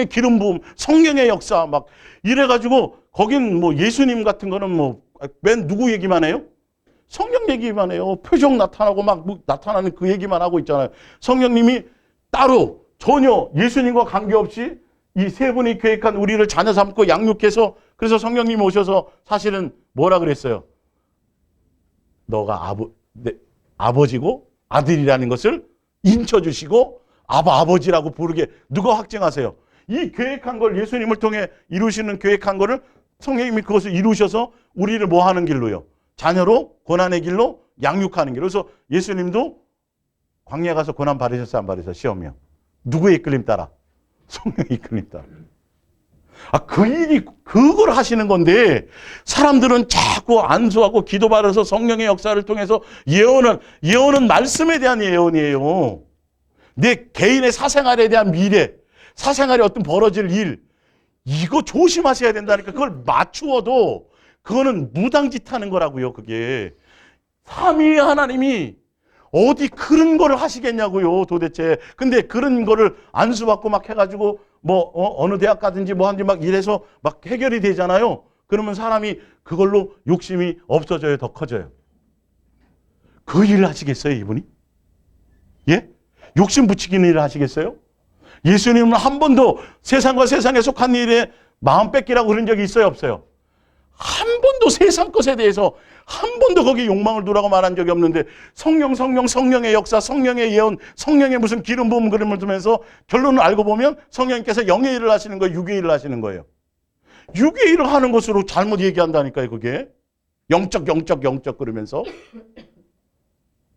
S1: 기름 부음, 성령의 역사 막 이래가지고 거긴 예수님 같은 거는 맨 누구 얘기만 해요? 성령 얘기만 해요. 표정 나타나고 나타나는 그 얘기만 하고 있잖아요. 성령님이 따로 전혀 예수님과 관계없이 이 세 분이 계획한 우리를 자녀 삼고 양육해서, 그래서 성령님이 오셔서 사실은 뭐라 그랬어요? 너가 아버지고 아들이라는 것을 인쳐주시고 아버지라고 부르게 누가 확증하세요? 이 계획한 걸, 예수님을 통해 이루시는 계획한 거를 성령님이 그것을 이루셔서 우리를 뭐 하는 길로요? 자녀로, 고난의 길로 양육하는 길로. 그래서 예수님도 광야에 가서 고난 받으셨어요, 안 받으셨어요? 시험이요. 누구의 이끌림 따라? 성령의 이끌림 따라. 그 일이 그걸 하시는 건데 사람들은 자꾸 안수하고 기도받아서 성령의 역사를 통해서 예언은 말씀에 대한 예언이에요. 내 개인의 사생활에 대한 미래, 사생활에 어떤 벌어질 일, 이거 조심하셔야 된다니까. 그걸 맞추어도 그거는 무당짓 하는 거라고요. 그게 삼위의 하나님이 어디 그런 거를 하시겠냐고요, 도대체. 근데 그런 거를 안수받고 막 해가지고 어느 대학 가든지 뭐 하든지 막 이래서 막 해결이 되잖아요. 그러면 사람이 그걸로 욕심이 없어져요, 더 커져요. 그 일을 하시겠어요, 이분이? 예? 욕심 붙이기는 일을 하시겠어요? 예수님은 한 번도 세상과 세상에 속한 일에 마음 뺏기라고 그런 적이 있어요, 없어요? 한 번도 세상 것에 대해서 한 번도 거기 욕망을 두라고 말한 적이 없는데 성령의 역사, 성령의 예언, 성령의 무슨 기름 부음 그림을 두면서 결론을 알고 보면 성령님께서 영의 일을 하시는 거예요, 육의 일을 하시는 거예요. 육의 일을 하는 것으로 잘못 얘기한다니까요, 그게. 영적 그러면서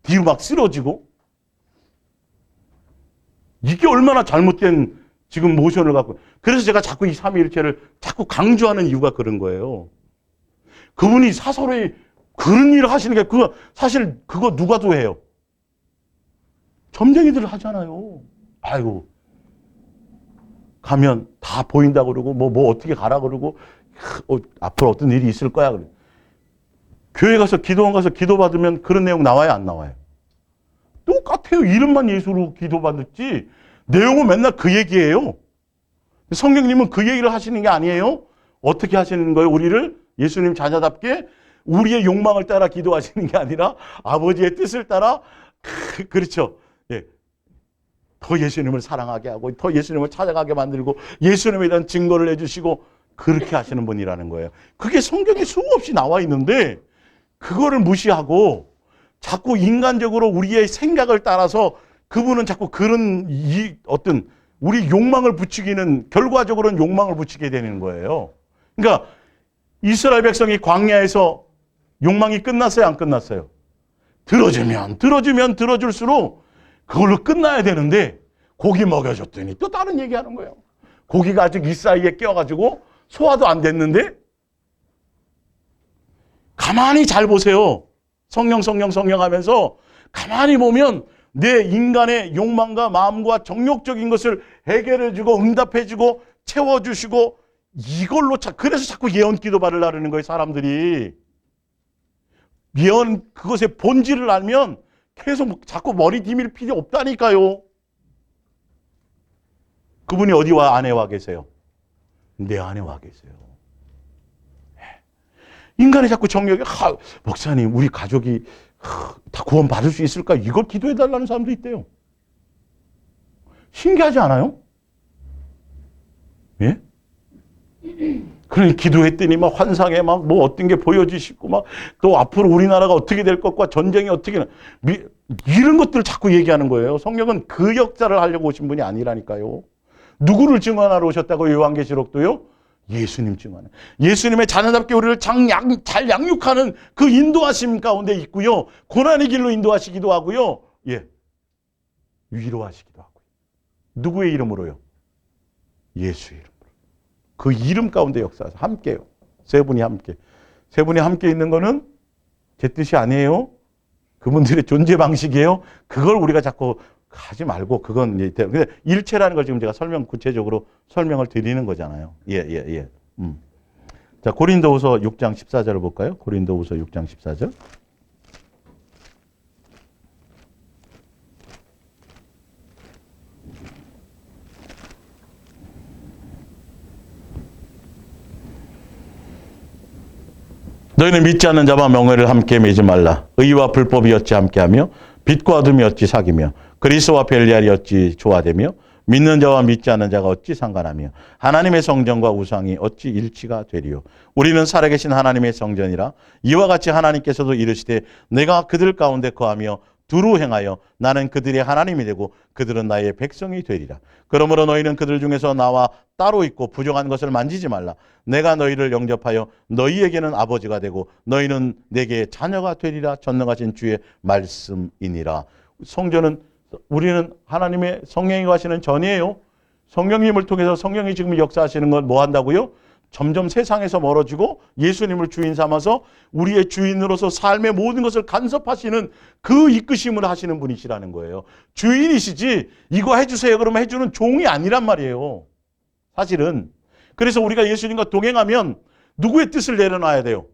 S1: 뒤로 막 쓰러지고. 이게 얼마나 잘못된 지금 모션을 갖고. 그래서 제가 자꾸 이 삼위일체를 자꾸 강조하는 이유가 그런 거예요. 그분이 사설에 그런 일을 하시는 게 사실 그거 누가 도해요? 점쟁이들 하잖아요. 아이고 가면 다 보인다고 그러고 뭐 어떻게 가라 그러고 앞으로 어떤 일이 있을 거야. 그래. 교회 가서 기도원 가서 기도받으면 그런 내용 나와요, 안 나와요? 똑같아요. 이름만 예수로 기도받았지 내용은 맨날 그 얘기예요. 성령님은 그 얘기를 하시는 게 아니에요. 어떻게 하시는 거예요? 우리를 예수님 자녀답게 우리의 욕망을 따라 기도하시는 게 아니라 아버지의 뜻을 따라 그렇죠. 예. 더 예수님을 사랑하게 하고 더 예수님을 찾아가게 만들고 예수님에 대한 증거를 해주시고 그렇게 하시는 분이라는 거예요. 그게 성경에 수없이 나와 있는데 그거를 무시하고 자꾸 인간적으로 우리의 생각을 따라서 그분은 자꾸 그런 어떤 우리 욕망을 붙이기는 결과적으로는 욕망을 붙이게 되는 거예요. 그러니까 이스라엘 백성이 광야에서 욕망이 끝났어요, 안 끝났어요? 들어줄수록 그걸로 끝나야 되는데 고기 먹여줬더니 또 다른 얘기하는 거예요. 고기가 아직 이 사이에 껴가지고 소화도 안 됐는데 가만히 잘 보세요. 성령 하면서 가만히 보면 내 인간의 욕망과 마음과 정욕적인 것을 해결해주고 응답해주고 채워주시고 이걸로 그래서 자꾸 예언 기도 받으려는 거예요, 사람들이. 예언 그것의 본질을 알면 계속 자꾸 머리 디밀 필요 없다니까요. 그분이 어디 안에 와 계세요? 내 안에 와 계세요. 인간이 자꾸 정욕이 목사님 우리 가족이 다 구원 받을 수 있을까? 이걸 기도해 달라는 사람도 있대요. 신기하지 않아요? 예? 그러니 기도했더니 막 환상에 막 뭐 어떤 게 보여지시고 막 또 앞으로 우리나라가 어떻게 될 것과 전쟁이 어떻게 이런 것들을 자꾸 얘기하는 거예요. 성령은 그 역사를 하려고 오신 분이 아니라니까요. 누구를 증언하러 오셨다고 요한계시록도요? 예수님 증언해. 예수님의 자녀답게 우리를 잘 양육하는 그 인도하심 가운데 있고요. 고난의 길로 인도하시기도 하고요. 예, 위로하시기도 하고요. 누구의 이름으로요? 예수 이름으로. 그 이름 가운데 역사하셔서 함께요. 세 분이 함께. 세 분이 함께 있는 거는 제 뜻이 아니에요. 그분들의 존재 방식이에요. 그걸 우리가 자꾸 하지 말고 그건 근데 일체라는 걸 지금 제가 구체적으로 설명을 드리는 거잖아요. 예. 자, 고린도후서 6장 14절을 볼까요? 고린도후서 6장 14절. 너희는 믿지 않는 자와盟회를 함께 맺지 말라. 의와 불법이 어찌 함께하며 빛과 어둠이 어찌 사귀며 그리스도와 벨리알이 어찌 조화되며 믿는 자와 믿지 않는 자가 어찌 상관하며 하나님의 성전과 우상이 어찌 일치가 되리요. 우리는 살아계신 하나님의 성전이라. 이와 같이 하나님께서도 이르시되 내가 그들 가운데 거하며 두루 행하여 나는 그들의 하나님이 되고 그들은 나의 백성이 되리라. 그러므로 너희는 그들 중에서 나와 따로 있고 부정한 것을 만지지 말라. 내가 너희를 영접하여 너희에게는 아버지가 되고 너희는 내게 자녀가 되리라. 전능하신 주의 말씀이니라. 성전은 우리는 하나님의 성령이 가시는 전이에요. 성령님을 통해서 성령이 지금 역사하시는 건 뭐 한다고요? 점점 세상에서 멀어지고 예수님을 주인 삼아서 우리의 주인으로서 삶의 모든 것을 간섭하시는 그 이끄심을 하시는 분이시라는 거예요. 주인이시지 이거 해주세요 그러면 해주는 종이 아니란 말이에요. 사실은. 그래서 우리가 예수님과 동행하면 누구의 뜻을 내려놔야 돼요?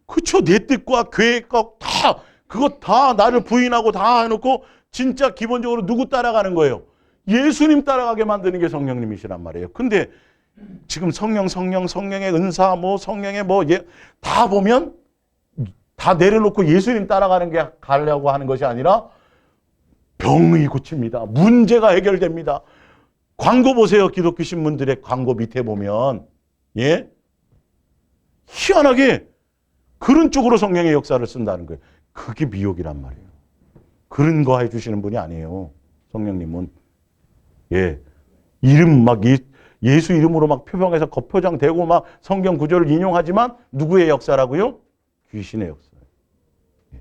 S1: 그쵸. 내 뜻과 계획과 다 그거 다 나를 부인하고 다 해놓고 진짜 기본적으로 누구 따라가는 거예요? 예수님 따라가게 만드는 게 성령님이시란 말이에요. 근데 지금 성령의 은사, 성령의 다 보면 다 내려놓고 예수님 따라가는 게 가려고 하는 것이 아니라 병이 고칩니다. 문제가 해결됩니다. 광고 보세요. 기독교 신문들의 광고 밑에 보면, 예? 희한하게 그런 쪽으로 성령의 역사를 쓴다는 거예요. 그게 미혹이란 말이에요. 그런 거 해주시는 분이 아니에요. 성령님은. 예. 이름 예수 이름으로 막 표방해서 겉표장 되고 막 성경 구절을 인용하지만 누구의 역사라고요? 귀신의 역사예요. 예.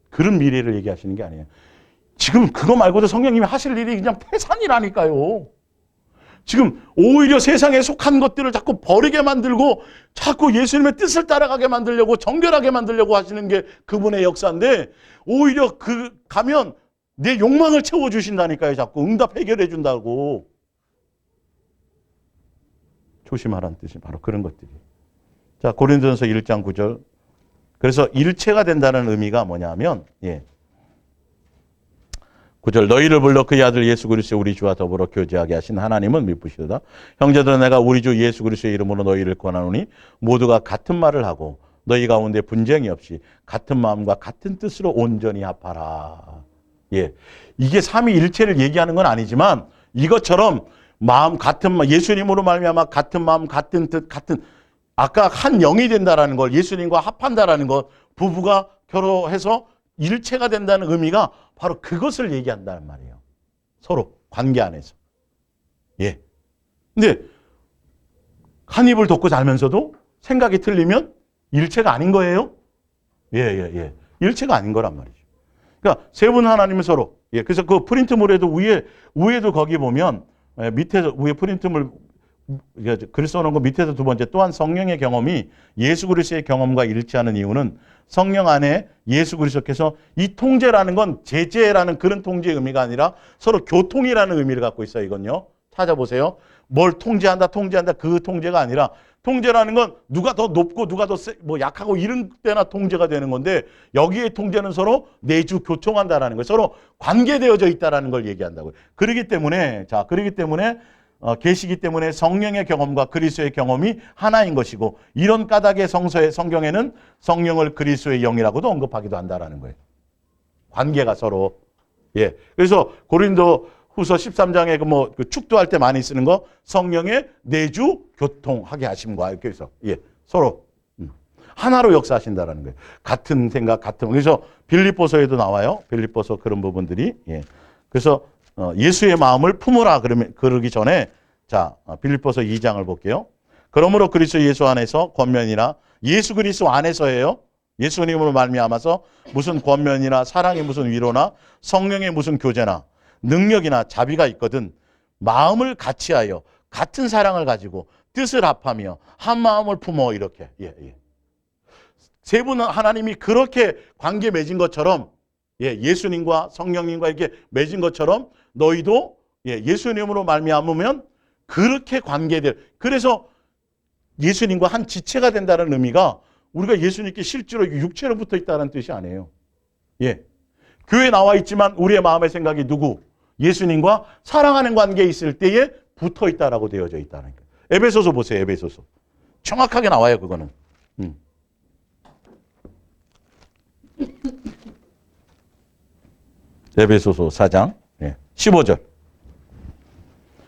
S1: 그런 미래를 얘기하시는 게 아니에요. 지금 그거 말고도 성령님이 하실 일이 그냥 태산이라니까요. 지금 오히려 세상에 속한 것들을 자꾸 버리게 만들고 자꾸 예수님의 뜻을 따라가게 만들려고 정결하게 만들려고 하시는 게 그분의 역사인데 오히려 가면 내 욕망을 채워주신다니까요. 자꾸 응답 해결해 준다고. 조심하라는 뜻이 바로 그런 것들이. 자, 고린도전서 1장 9절. 그래서 일체가 된다는 의미가 뭐냐면 9절 너희를 불러 그의 아들 예수 그리스도의 우리 주와 더불어 교제하게 하신 하나님은 미쁘시도다. 형제들아 내가 우리 주 예수 그리스도의 이름으로 너희를 권하노니 모두가 같은 말을 하고 너희 가운데 분쟁이 없이 같은 마음과 같은 뜻으로 온전히 합하라. 예, 이게 삼위일체를 얘기하는 건 아니지만 이것처럼 마음 같은 예수님으로 말미암아 같은 마음 같은 뜻 같은 아까 한 영이 된다라는 걸 예수님과 합한다라는 것 부부가 결혼해서 일체가 된다는 의미가 바로 그것을 얘기한다는 말이에요. 서로 관계 안에서. 예. 근데 한 입을 덮고 살면서도 생각이 틀리면 일체가 아닌 거예요? 예. 일체가 아닌 거란 말이죠. 그러니까 세 분 하나님은 서로. 예. 그래서 그 프린트물에도 위에도 거기 보면 밑에서 위에 프린트물 글 써놓은 거 밑에서 두 번째 또한 성령의 경험이 예수 그리스도의 경험과 일치하는 이유는 성령 안에 예수 그리스도께서 이 통제라는 건 제재라는 그런 통제의 의미가 아니라 서로 교통이라는 의미를 갖고 있어요. 이건요. 찾아보세요. 뭘 통제한다 그 통제가 아니라 통제라는 건 누가 더 높고 누가 더 약하고 이런 때나 통제가 되는 건데 여기에 통제는 서로 내주 교통한다라는 거예요. 서로 관계되어져 있다라는 걸 얘기한다고요. 그렇기 때문에 계시기 때문에 성령의 경험과 그리스도의 경험이 하나인 것이고 이런 까닭의 성경에는 성령을 그리스도의 영이라고도 언급하기도 한다라는 거예요. 관계가 서로. 예. 그래서 고린도 후서 13장에 그 축도할 때 많이 쓰는 거 성령의 내주 교통하게 하심과 이렇게 해서 서로 하나로 역사하신다라는 거예요. 같은 생각, 그래서 빌립보서에도 나와요. 빌립보서 그런 부분들이. 예. 그래서 예수의 마음을 품으라 그러기 전에 자 빌립보서 2장을 볼게요. 그러므로 그리스도 예수 안에서 권면이나 예수 그리스도 안에서예요. 예수님으로 말미암아서 무슨 권면이나 사랑의 무슨 위로나 성령의 무슨 교제나 능력이나 자비가 있거든 마음을 같이하여 같은 사랑을 가지고 뜻을 합하며 한 마음을 품어 이렇게 세 분 하나님이 그렇게 관계 맺은 것처럼 예수님과 성령님과 이렇게 맺은 것처럼 너희도 예수님으로 말미암으면 그렇게 관계될 그래서 예수님과 한 지체가 된다는 의미가 우리가 예수님께 실제로 육체로 붙어 있다는 뜻이 아니에요. 교회에 나와 있지만 우리의 마음의 생각이 누구? 예수님과 사랑하는 관계에 있을 때에 붙어 있다라고 되어져 있다는 거예요. 에베소서 보세요. 에베소서. 정확하게 나와요. 그거는. 에베소서 4장 15절.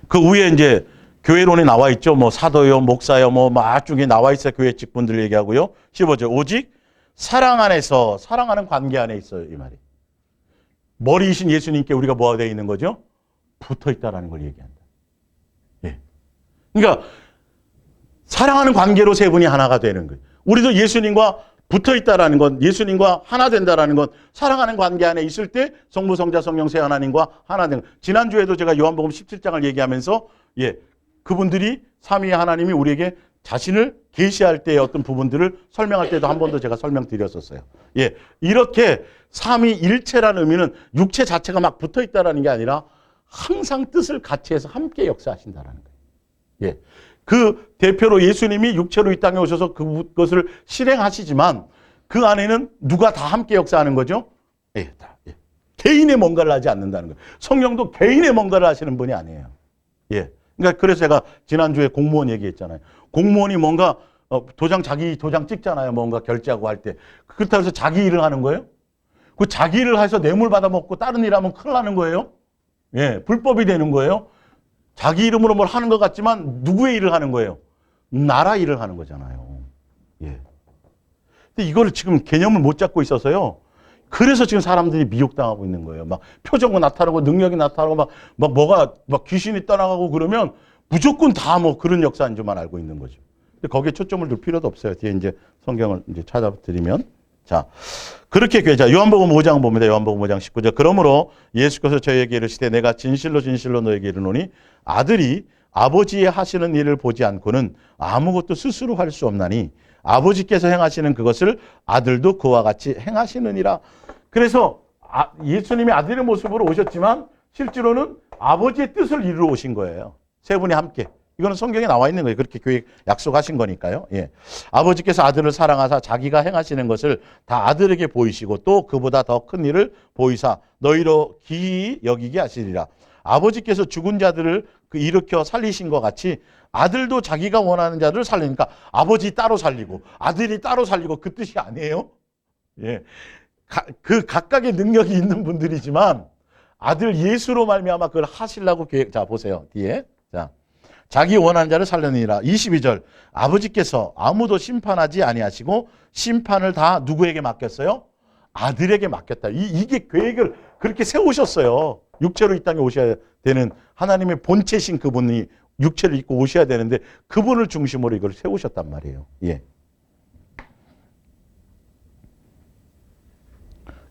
S1: 그 위에 이제 교회론이 나와 있죠. 사도요, 목사요, 막중에 나와 있어요. 교회 직분들 얘기하고요. 15절. 오직 사랑 안에서 사랑하는 관계 안에 있어요. 이 말이. 머리이신 예수님께 우리가 뭐가 되어 있는 거죠? 붙어 있다라는 걸 얘기한다. 그러니까 사랑하는 관계로 세 분이 하나가 되는 거예요. 우리도 예수님과 붙어 있다라는 건, 예수님과 하나 된다라는 건 사랑하는 관계 안에 있을 때 성부, 성자, 성령 세 하나님과 하나 된. 지난주에도 제가 요한복음 17장을 얘기하면서 그분들이 삼위의 하나님이 우리에게 자신을 계시할 때의 어떤 부분들을 설명할 때도 한 번 더 제가 설명드렸었어요. 이렇게 삼위일체라는 의미는 육체 자체가 막 붙어 있다라는 게 아니라 항상 뜻을 같이 해서 함께 역사하신다라는 거예요. 그 대표로 예수님이 육체로 이 땅에 오셔서 그것을 실행하시지만 그 안에는 누가 다 함께 역사하는 거죠? 개인의 뭔가를 하지 않는다는 거예요. 성령도 개인의 뭔가를 하시는 분이 아니에요. 그러니까 그래서 제가 지난주에 공무원 얘기했잖아요. 공무원이 뭔가 자기 도장 찍잖아요. 뭔가 결제하고 할 때. 그렇다고 해서 자기 일을 하는 거예요? 그 자기 일을 해서 뇌물 받아먹고 다른 일 하면 큰일 나는 거예요? 불법이 되는 거예요? 자기 이름으로 뭘 하는 것 같지만 누구의 일을 하는 거예요? 나라 일을 하는 거잖아요. 근데 이거를 지금 개념을 못 잡고 있어서요. 그래서 지금 사람들이 미혹당하고 있는 거예요. 막 표정이 나타나고 능력이 나타나고 막 뭐가 막 귀신이 떠나가고 그러면 무조건 다 뭐 그런 역사인 줄만 알고 있는 거죠. 근데 거기에 초점을 둘 필요도 없어요. 뒤에 이제 성경을 이제 찾아드리면. 자, 그렇게 자, 요한복음 5장 봅니다. 요한복음 5장 19절. 그러므로 예수께서 저희에게 이르시되 내가 진실로 진실로 너에게 이르노니 아들이 아버지의 하시는 일을 보지 않고는 아무것도 스스로 할 수 없나니 아버지께서 행하시는 그것을 아들도 그와 같이 행하시느니라. 그래서 예수님이 아들의 모습으로 오셨지만 실제로는 아버지의 뜻을 이루러 오신 거예요. 세 분이 함께. 이거는 성경에 나와 있는 거예요. 그렇게 교회 약속하신 거니까요. 아버지께서 아들을 사랑하사 자기가 행하시는 것을 다 아들에게 보이시고 또 그보다 더 큰 일을 보이사 너희로 기이 여기게 하시리라. 아버지께서 죽은 자들을 일으켜 살리신 것 같이 아들도 자기가 원하는 자들을 살리니까 아버지 따로 살리고 아들이 따로 살리고 그 뜻이 아니에요. 그 각각의 능력이 있는 분들이지만 아들 예수로 말미암아 그걸 하시려고 계획. 자, 보세요. 뒤에. 자, 자기 원하는 자를 살려니라. 22절. 아버지께서 아무도 심판하지 아니하시고 심판을 다 누구에게 맡겼어요? 아들에게 맡겼다. 이게 계획을 그렇게 세우셨어요. 육체로 이 땅에 오셔야 되는 하나님의 본체신 그분이 육체를 입고 오셔야 되는데 그분을 중심으로 이걸 세우셨단 말이에요.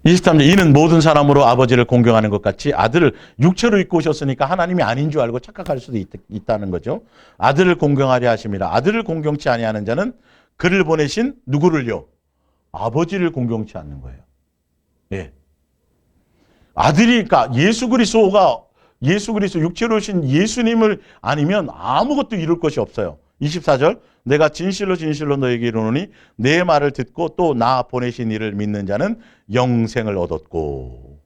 S1: 23절. 이는 모든 사람으로 아버지를 공경하는 것 같이 아들을 육체로 입고 오셨으니까 하나님이 아닌 줄 알고 착각할 수도 있다는 거죠. 아들을 공경하려 하심이라. 아들을 공경치 아니하는 자는 그를 보내신 누구를요? 아버지를 공경치 않는 거예요. 아들이, 그러니까 예수 그리스도 육체로 오신 예수님을 아니면 아무것도 이룰 것이 없어요. 24절. 내가 진실로 진실로 너에게 이르노니 내 말을 듣고 또 나 보내신 이를 믿는 자는 영생을 얻었고.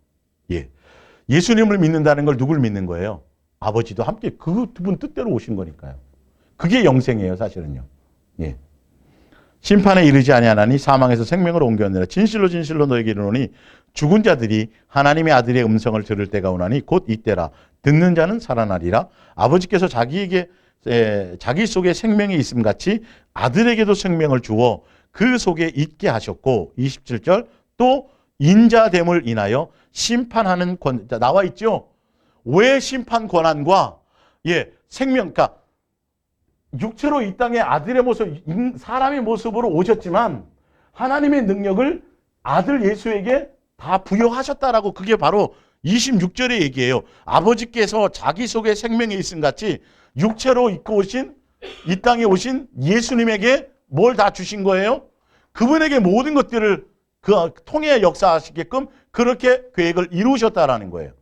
S1: 예수님을 믿는다는 걸 누굴 믿는 거예요? 아버지도 함께 그 두 분 뜻대로 오신 거니까요. 그게 영생이에요, 사실은요. 심판에 이르지 아니하나니 사망에서 생명으로 옮겼느니라. 진실로 진실로 너에게 이르노니 죽은 자들이 하나님의 아들의 음성을 들을 때가 오나니 곧 이때라. 듣는 자는 살아나리라. 아버지께서 자기 속에 생명이 있음 같이 아들에게도 생명을 주어 그 속에 있게 하셨고. 27절. 또 인자됨을 인하여 심판하는 권. 나와 있죠. 왜 심판 권한과 생명, 그러니까 육체로 이 땅에 아들의 모습, 사람의 모습으로 오셨지만 하나님의 능력을 아들 예수에게 다 부여하셨다라고. 그게 바로 26절의 얘기예요. 아버지께서 자기 속에 생명이 있음 같이 육체로 입고 오신, 이 땅에 오신 예수님에게 뭘 다 주신 거예요? 그분에게 모든 것들을 통해 역사하시게끔 그렇게 계획을 이루셨다라는 거예요.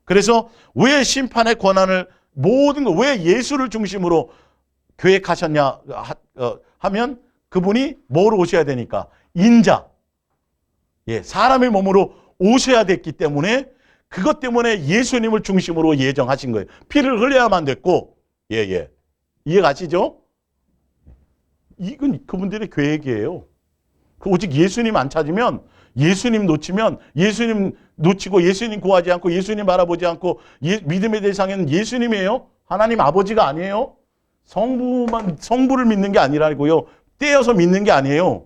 S1: 그래서 왜 심판의 권한을 모든 거, 왜 예수를 중심으로 계획하셨냐 하면 그분이 뭐로 오셔야 되니까 인자, 사람의 몸으로 오셔야 됐기 때문에 그것 때문에 예수님을 중심으로 예정하신 거예요. 피를 흘려야만 됐고. 이해가시죠? 이건 그분들의 계획이에요. 오직 예수님 안 찾으면, 예수님 놓치면, 예수님 놓치고 예수님 구하지 않고 예수님 바라보지 않고 믿음의 대상에는 예수님이에요. 하나님 아버지가 아니에요. 성부를 믿는 게 아니라고요. 떼어서 믿는 게 아니에요.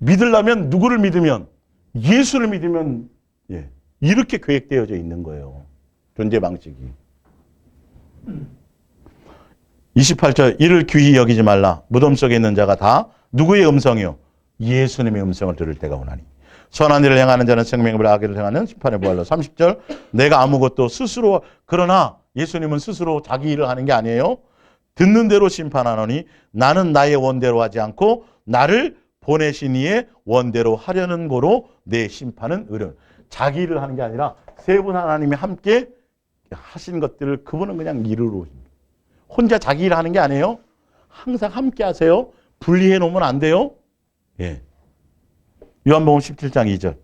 S1: 믿으려면 누구를 믿으면? 예수를 믿으면. 이렇게 계획되어져 있는 거예요. 존재 방식이. 28절. 이를 귀히 여기지 말라. 무덤 속에 있는 자가 다 누구의 음성이요? 예수님의 음성을 들을 때가 오나니 선한 일을 행하는 자는 생명을 받으며 악을 행하는 심판의 부활로. 30절 내가 아무것도 스스로 그러나 예수님은 스스로 자기 일을 하는 게 아니에요. 듣는 대로 심판하노니 나는 나의 원대로 하지 않고 나를 보내신 이의 원대로 하려는 거로 내 심판은 의뢰. 자기 일을 하는 게 아니라 세 분 하나님이 함께 하신 것들을 그분은 그냥 이루로 혼자 자기 일을 하는 게 아니에요. 항상 함께 하세요. 분리해 놓으면 안 돼요. 예. 요한복음 17장 2절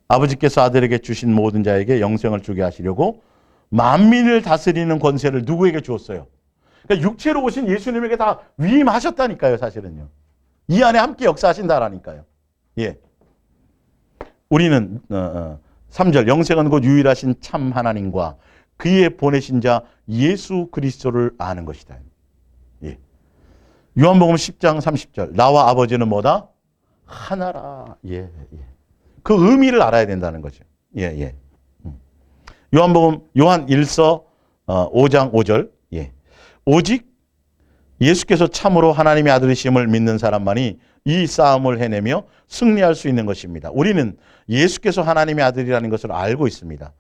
S1: 아버지께서 아들에게 주신 모든 자에게 영생을 주게 하시려고 만민을 다스리는 권세를 누구에게 주었어요? 그러니까 육체로 오신 예수님에게 다 위임하셨다니까요. 사실은요. 이 안에 함께 역사하신다라니까요. 예. 우리는 3절 영생은 곧 유일하신 참 하나님과 그의 보내신 자 예수 그리스도를 아는 것이다. 예. 요한복음 10장 30절 나와 아버지는 뭐다? 하나라. 예, 예. 그 의미를 알아야 된다는 거죠. 예, 예. 요한복음 요한 1서 5장 5절. 예. 오직 예수께서 참으로 하나님의 아들이심을 믿는 사람만이 이 싸움을 해내며 승리할 수 있는 것입니다. 우리는 예수께서 하나님의 아들이라는 것을 알고 있습니다.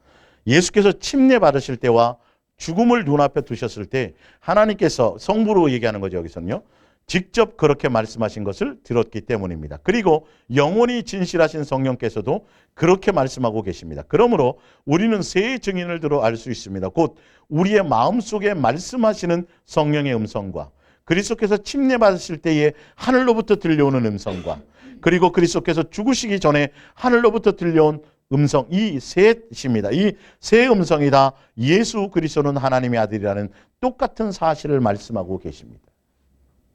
S1: 예수께서 침례 받으실 때와 죽음을 눈앞에 두셨을 때 하나님께서 성부로 얘기하는 거죠. 여기서는요. 직접 그렇게 말씀하신 것을 들었기 때문입니다. 그리고 영원히 진실하신 성령께서도 그렇게 말씀하고 계십니다. 그러므로 우리는 세 증인을 들어 알 수 있습니다. 곧 우리의 마음속에 말씀하시는 성령의 음성과 그리스도께서 침례 받으실 때에 하늘로부터 들려오는 음성과 그리고 그리스도께서 죽으시기 전에 하늘로부터 들려온 음성, 이 셋입니다. 이 세 음성이 다 예수 그리스도는 하나님의 아들이라는 똑같은 사실을 말씀하고 계십니다.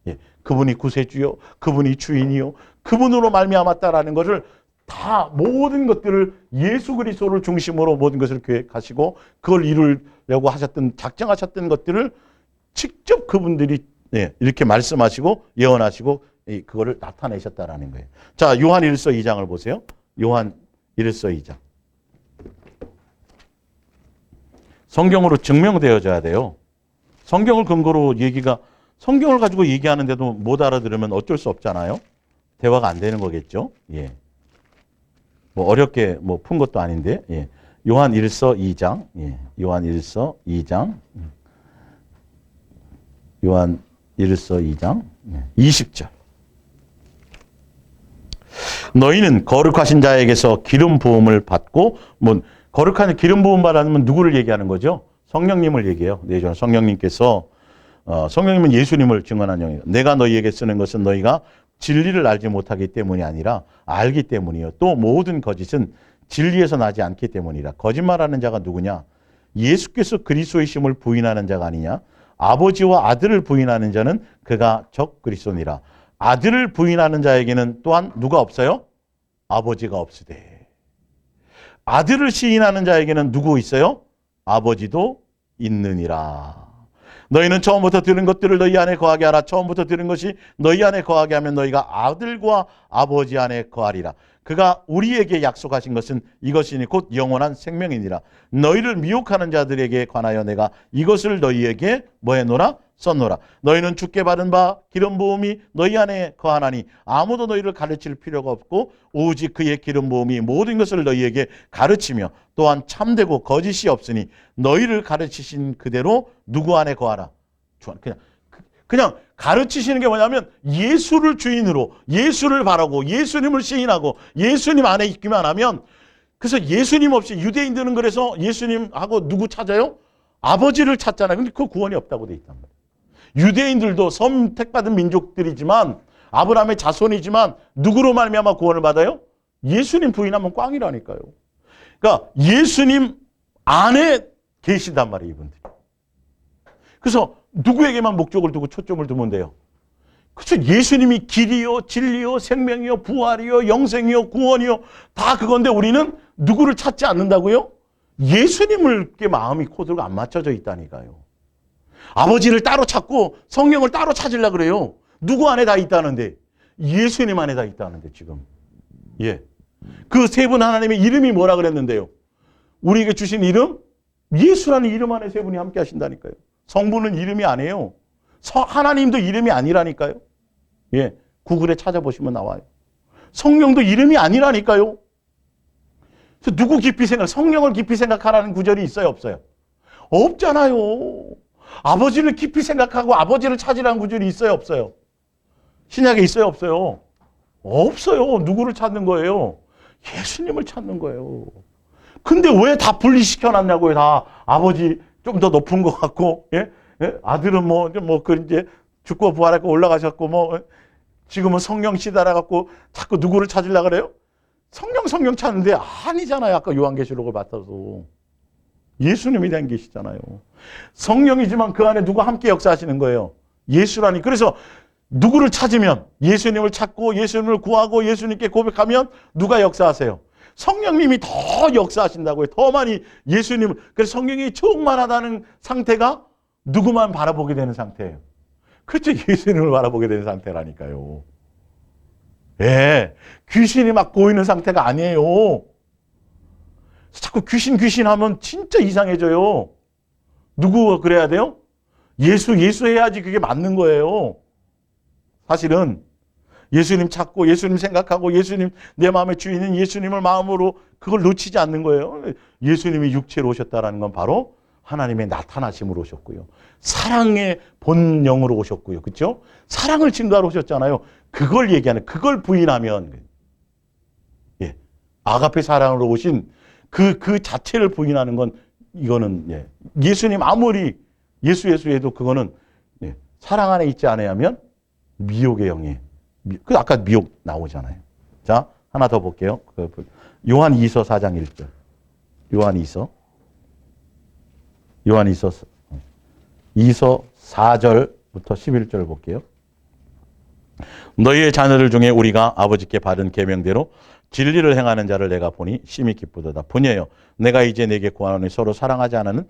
S1: 예, 그분이 구세주요, 그분이 주인이요, 그분으로 말미암았다라는 것을 다 모든 것들을 예수 그리스도를 중심으로 모든 것을 계획하시고 그걸 이루려고 하셨던 작정하셨던 것들을 직접 그분들이 이렇게 말씀하시고 예언하시고 그거를 나타내셨다라는 거예요. 자, 요한 1서 2장을 보세요. 요한 1서 2장. 성경으로 증명되어져야 돼요. 성경을 근거로 성경을 가지고 얘기하는데도 못 알아들으면 어쩔 수 없잖아요. 대화가 안 되는 거겠죠. 예. 뭐 어렵게 푼 것도 아닌데. 예. 요한 1서 2장. 예. 요한 1서 2장. 요한 1서 2장. 20절. 너희는 거룩하신 자에게서 기름 부음을 받고 거룩한 기름 부음 받으면 누구를 얘기하는 거죠? 성령님을 얘기해요. 내전 성령님께서 성령님은 예수님을 증언한 영이에요. 내가 너희에게 쓰는 것은 너희가 진리를 알지 못하기 때문이 아니라 알기 때문이요. 또 모든 거짓은 진리에서 나지 않기 때문이라. 거짓말하는 자가 누구냐? 예수께서 그리스도이심을 부인하는 자가 아니냐? 아버지와 아들을 부인하는 자는 그가 적 그리스도니라. 아들을 부인하는 자에게는 또한 누가 없어요? 아버지가 없으되. 아들을 시인하는 자에게는 누구 있어요? 아버지도 있느니라. 너희는 처음부터 들은 것들을 너희 안에 거하게 하라. 처음부터 들은 것이 너희 안에 거하게 하면 너희가 아들과 아버지 안에 거하리라. 그가 우리에게 약속하신 것은 이것이니 곧 영원한 생명이니라. 너희를 미혹하는 자들에게 관하여 내가 이것을 너희에게 뭐 해놓으라? 썼노라. 너희는 주께 받은 바 기름 부음이 너희 안에 거하나니 아무도 너희를 가르칠 필요가 없고 오직 그의 기름 부음이 모든 것을 너희에게 가르치며 또한 참되고 거짓이 없으니 너희를 가르치신 그대로 누구 안에 거하라. 그냥 가르치시는 게 뭐냐면 예수를 주인으로 예수를 바라고 예수님을 시인하고 예수님 안에 있기만 하면 그래서 예수님 없이 유대인들은 그래서 예수님하고 누구 찾아요? 아버지를 찾잖아요. 근데 그 구원이 없다고 돼 있단 말이에요. 유대인들도 선택받은 민족들이지만 아브라함의 자손이지만 누구로 말미암아 구원을 받아요? 예수님 부인하면 꽝이라니까요. 그러니까 예수님 안에 계신단 말이에요, 이분들이. 그래서 누구에게만 목적을 두고 초점을 두면 돼요. 그렇죠. 예수님이 길이요, 진리요, 생명이요, 부활이요, 영생이요, 구원이요. 다 그건데 우리는 누구를 찾지 않는다고요? 예수님을 마음이 코드가 안 맞춰져 있다니까요. 아버지를 따로 찾고 성령을 따로 찾으려고 그래요. 누구 안에 다 있다는데. 예수님 안에 다 있다는데 지금. 예. 그 세 분 하나님의 이름이 뭐라 그랬는데요? 우리에게 주신 이름? 예수라는 이름 안에 세 분이 함께 하신다니까요. 성부는 이름이 아니에요. 하나님도 이름이 아니라니까요. 예. 구글에 찾아보시면 나와요. 성령도 이름이 아니라니까요. 그래서 누구 깊이 성령을 깊이 생각하라는 구절이 있어요, 없어요? 없잖아요. 아버지를 깊이 생각하고 아버지를 찾으라는 구절이 있어요, 없어요? 신약에 있어요, 없어요? 없어요. 누구를 찾는 거예요? 예수님을 찾는 거예요. 근데 왜 다 분리시켜놨냐고요, 다. 아버지 좀 더 높은 것 같고, 예? 예? 아들은 이제 죽고 부활하고 올라가셨고, 지금은 성령 시달아갖고 자꾸 누구를 찾으려고 그래요? 성령 찾는데 아니잖아요. 아까 요한계시록을 봤어도. 예수님이 된 계시잖아요. 성령이지만 그 안에 누가 함께 역사하시는 거예요. 예수라니. 그래서 누구를 찾으면 예수님을 찾고 예수님을 구하고 예수님께 고백하면 누가 역사하세요? 성령님이 더 역사하신다고요. 더 많이 예수님. 그래서 성령이 충만하다는 상태가 누구만 바라보게 되는 상태예요. 그렇죠. 예수님을 바라보게 되는 상태라니까요. 예, 귀신이 막 보이는 상태가 아니에요. 자꾸 귀신 하면 진짜 이상해져요. 누구가 그래야 돼요? 예수 해야지 그게 맞는 거예요. 사실은 예수님 찾고 예수님 생각하고 예수님 내 마음의 주인인 예수님을 마음으로 그걸 놓치지 않는 거예요. 예수님이 육체로 오셨다는 건 바로 하나님의 나타나심으로 오셨고요. 사랑의 본영으로 오셨고요. 그렇죠? 사랑을 증거하러 오셨잖아요. 그걸 얘기하는, 그걸 부인하면, 예, 아가페 사랑으로 오신 그 자체를 부인하는 건 이거는, 예, 예수님 아무리 예수 해도 그거는, 예, 사랑 안에 있지 않으면 미혹의 영이에요. 그 아까 미혹 나오잖아요. 자, 하나 더 볼게요. 요한 2서 4장 1절. 요한 2서 4절부터 11절 볼게요. 너희의 자녀들 중에 우리가 아버지께 받은 계명대로 진리를 행하는 자를 내가 보니 심히 기쁘도다. 보니에요. 내가 이제 내게 구하노니 서로 사랑하지 않는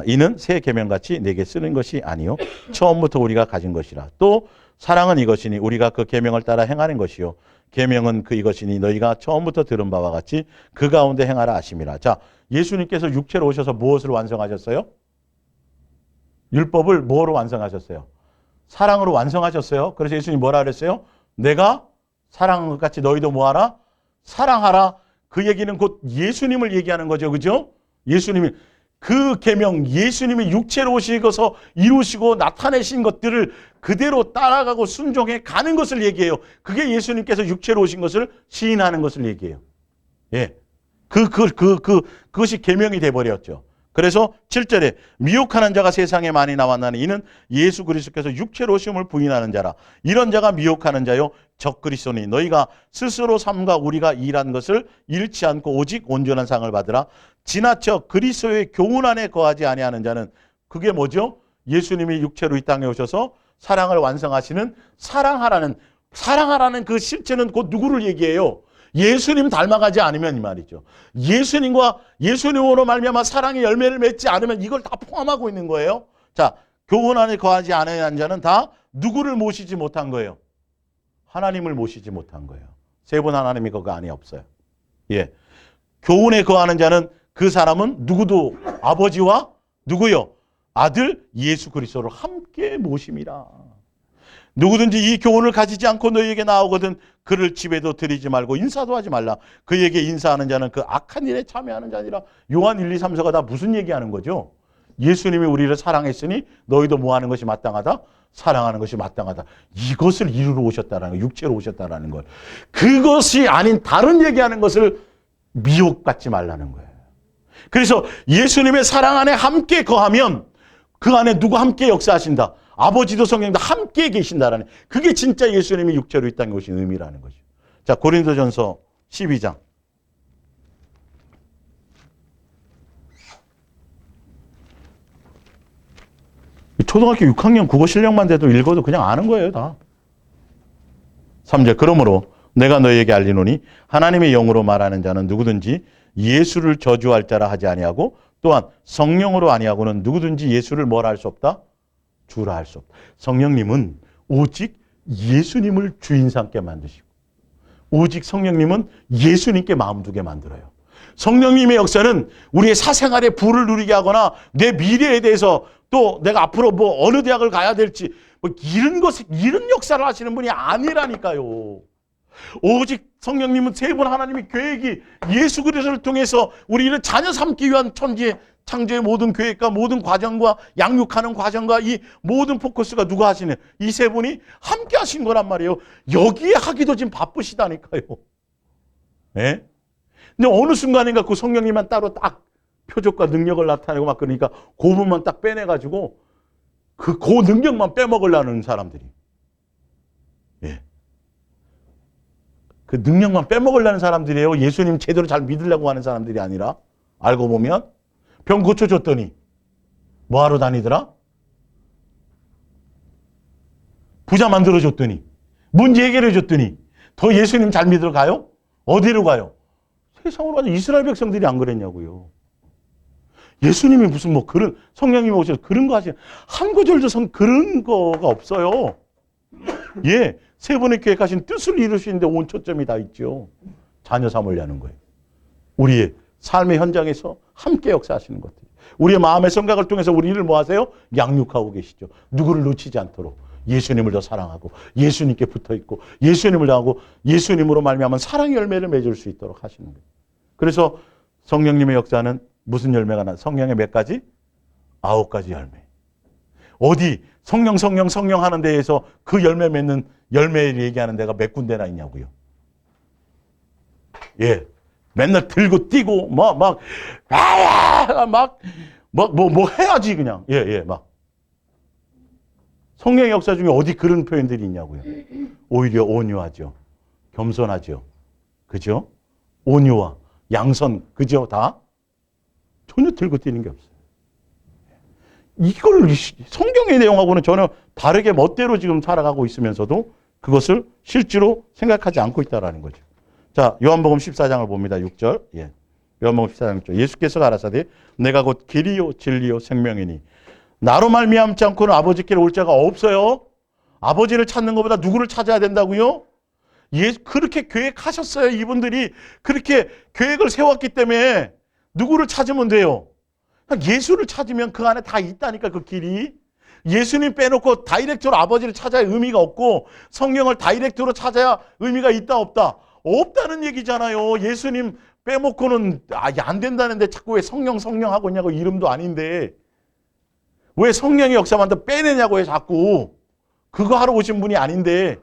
S1: 이는 새 계명같이 내게 쓰는 것이 아니요 처음부터 우리가 가진 것이라. 또 사랑은 이것이니 우리가 그 계명을 따라 행하는 것이요 계명은 이것이니 너희가 처음부터 들은 바와 같이 그 가운데 행하라 하심이라. 자, 예수님께서 육체로 오셔서 무엇을 완성하셨어요? 율법을 뭐로 완성하셨어요? 사랑으로 완성하셨어요. 그래서 예수님이 뭐라 그랬어요? 내가 사랑한 것 같이 너희도 뭐하라? 사랑하라. 그 얘기는 곧 예수님을 얘기하는 거죠. 그죠? 예수님이 그 계명, 예수님이 육체로 오시고서 이루시고 나타내신 것들을 그대로 따라가고 순종해 가는 것을 얘기해요. 그게 예수님께서 육체로 오신 것을 시인하는 것을 얘기해요. 예. 그것이 계명이 돼버렸죠. 그래서 7절에 미혹하는 자가 세상에 많이 나왔나니 이는 예수 그리스도께서 육체로 오심을 부인하는 자라. 이런 자가 미혹하는 자요 적그리스도니 너희가 스스로 삼가 우리가 일한 것을 잃지 않고 오직 온전한 상을 받으라. 지나쳐 그리스도의 교훈 안에 거하지 아니하는 자는 그게 뭐죠? 예수님이 육체로 이 땅에 오셔서 사랑을 완성하시는 사랑하라는 그 실체는 곧 누구를 얘기해요? 예수님 닮아가지 않으면 이 말이죠. 예수님으로 말미암아 사랑의 열매를 맺지 않으면 이걸 다 포함하고 있는 거예요. 자, 교훈 안에 거하지 않은 자는 다 누구를 모시지 못한 거예요? 하나님을 모시지 못한 거예요. 세 분 하나님이 그 안에 없어요. 예, 교훈에 거하는 자는 그 사람은 누구도 아버지와 누구요? 아들 예수 그리스도를 함께 모심이라. 누구든지 이 교훈을 가지지 않고 너희에게 나오거든 그를 집에도 들이지 말고 인사도 하지 말라. 그에게 인사하는 자는 그 악한 일에 참여하는 자니라. 요한 1, 2, 3서가 다 무슨 얘기하는 거죠? 예수님이 우리를 사랑했으니 너희도 뭐 하는 것이 마땅하다? 사랑하는 것이 마땅하다. 이것을 이루러 오셨다라는 거, 육체로 오셨다라는 걸. 그것이 아닌 다른 얘기하는 것을 미혹받지 말라는 거예요. 그래서 예수님의 사랑 안에 함께 거하면 그 안에 누구 함께 역사하신다? 아버지도 성령도 함께 계신다라는, 그게 진짜 예수님이 육체로 이 땅에 오신 의미라는 거죠. 자, 고린도전서 12장. 초등학교 6학년 국어 실력만 돼도 읽어도 그냥 아는 거예요, 다. 3절. 그러므로 내가 너희에게 알리노니 하나님의 영으로 말하는 자는 누구든지 예수를 저주할 자라 하지 아니하고 또한 성령으로 아니하고는 누구든지 예수를 뭐라 할 수 없다? 주라 할 수 없다. 성령님은 오직 예수님을 주인 삼게 만드시고 오직 성령님은 예수님께 마음 두게 만들어요. 성령님의 역사는 우리의 사생활에 불을 누리게 하거나 내 미래에 대해서 또 내가 앞으로 뭐 어느 대학을 가야 될지 뭐 이런 역사를 하시는 분이 아니라니까요. 오직 성령님은 세 분 하나님의 계획이 예수 그리스도를 통해서 우리를 자녀 삼기 위한 천지의 창조의 모든 계획과 모든 과정과 양육하는 과정과 이 모든 포커스가 누가 하시는 이 세 분이 함께 하신 거란 말이에요. 여기에 하기도 지금 바쁘시다니까요. 예? 근데 어느 순간인가 그 성령님만 따로 딱 표적과 능력을 나타내고 막 그러니까 그 부분만 딱 빼내가지고 그 능력만 빼먹으려는 사람들이. 예. 그 능력만 빼먹으려는 사람들이에요. 예수님 제대로 잘 믿으려고 하는 사람들이 아니라. 알고 보면 병 고쳐줬더니 뭐하러 다니더라? 부자 만들어줬더니 문제 해결해줬더니 더 예수님 잘 믿으러 가요? 어디로 가요? 세상으로 가죠. 이스라엘 백성들이 안 그랬냐고요. 예수님이 무슨 뭐 그런 성령님이 오셔서 그런 거 하시는 한 구절도 그런 거가 없어요. 예, 세 분의 계획하신 뜻을 이루시는데 온 초점이 다 있죠. 자녀 삼으려는 거예요. 우리의 삶의 현장에서 함께 역사하시는 것들. 우리의 마음의 생각을 통해서 우리를 뭐 하세요? 양육하고 계시죠. 누구를 놓치지 않도록 예수님을 더 사랑하고 예수님께 붙어있고 예수님을 당하고 예수님으로 말미암은 사랑의 열매를 맺을 수 있도록 하시는 거예요. 그래서 성령님의 역사는 무슨 열매가 나? 성령의 몇 가지? 9가지 열매. 어디 성령 하는 데에서 그 열매 맺는 열매를 얘기하는 데가 몇 군데나 있냐고요. 예. 맨날 들고 뛰고 뭐 해야지 그냥. 예, 막. 성령의 역사 중에 어디 그런 표현들이 있냐고요. 오히려 온유하죠. 겸손하죠. 그죠? 온유와 양선, 그죠? 다? 전혀 들고 뛰는 게 없어요. 이걸 성경의 내용하고는 전혀 다르게 멋대로 지금 살아가고 있으면서도 그것을 실제로 생각하지 않고 있다는 거죠. 자, 요한복음 14장을 봅니다. 6절. 예. 요한복음 14장 6절. 예수께서 가라사대 내가 곧 길이요 진리요 생명이니 나로 말미암지 않고는 아버지께로 올 자가 없어요. 아버지를 찾는 것보다 누구를 찾아야 된다고요? 그렇게 계획하셨어요. 이분들이 그렇게 계획을 세웠기 때문에 누구를 찾으면 돼요? 예수를 찾으면 그 안에 다 있다니까 그 길이. 예수님 빼놓고 다이렉트로 아버지를 찾아야 의미가 없고 성령을 다이렉트로 찾아야 의미가 있다 없다? 없다는 얘기잖아요. 예수님 빼먹고는 안 된다는데 자꾸 왜 성령 하고 있냐고. 이름도 아닌데 왜 성령의 역사만 더 빼내냐고 해 자꾸. 그거 하러 오신 분이 아닌데.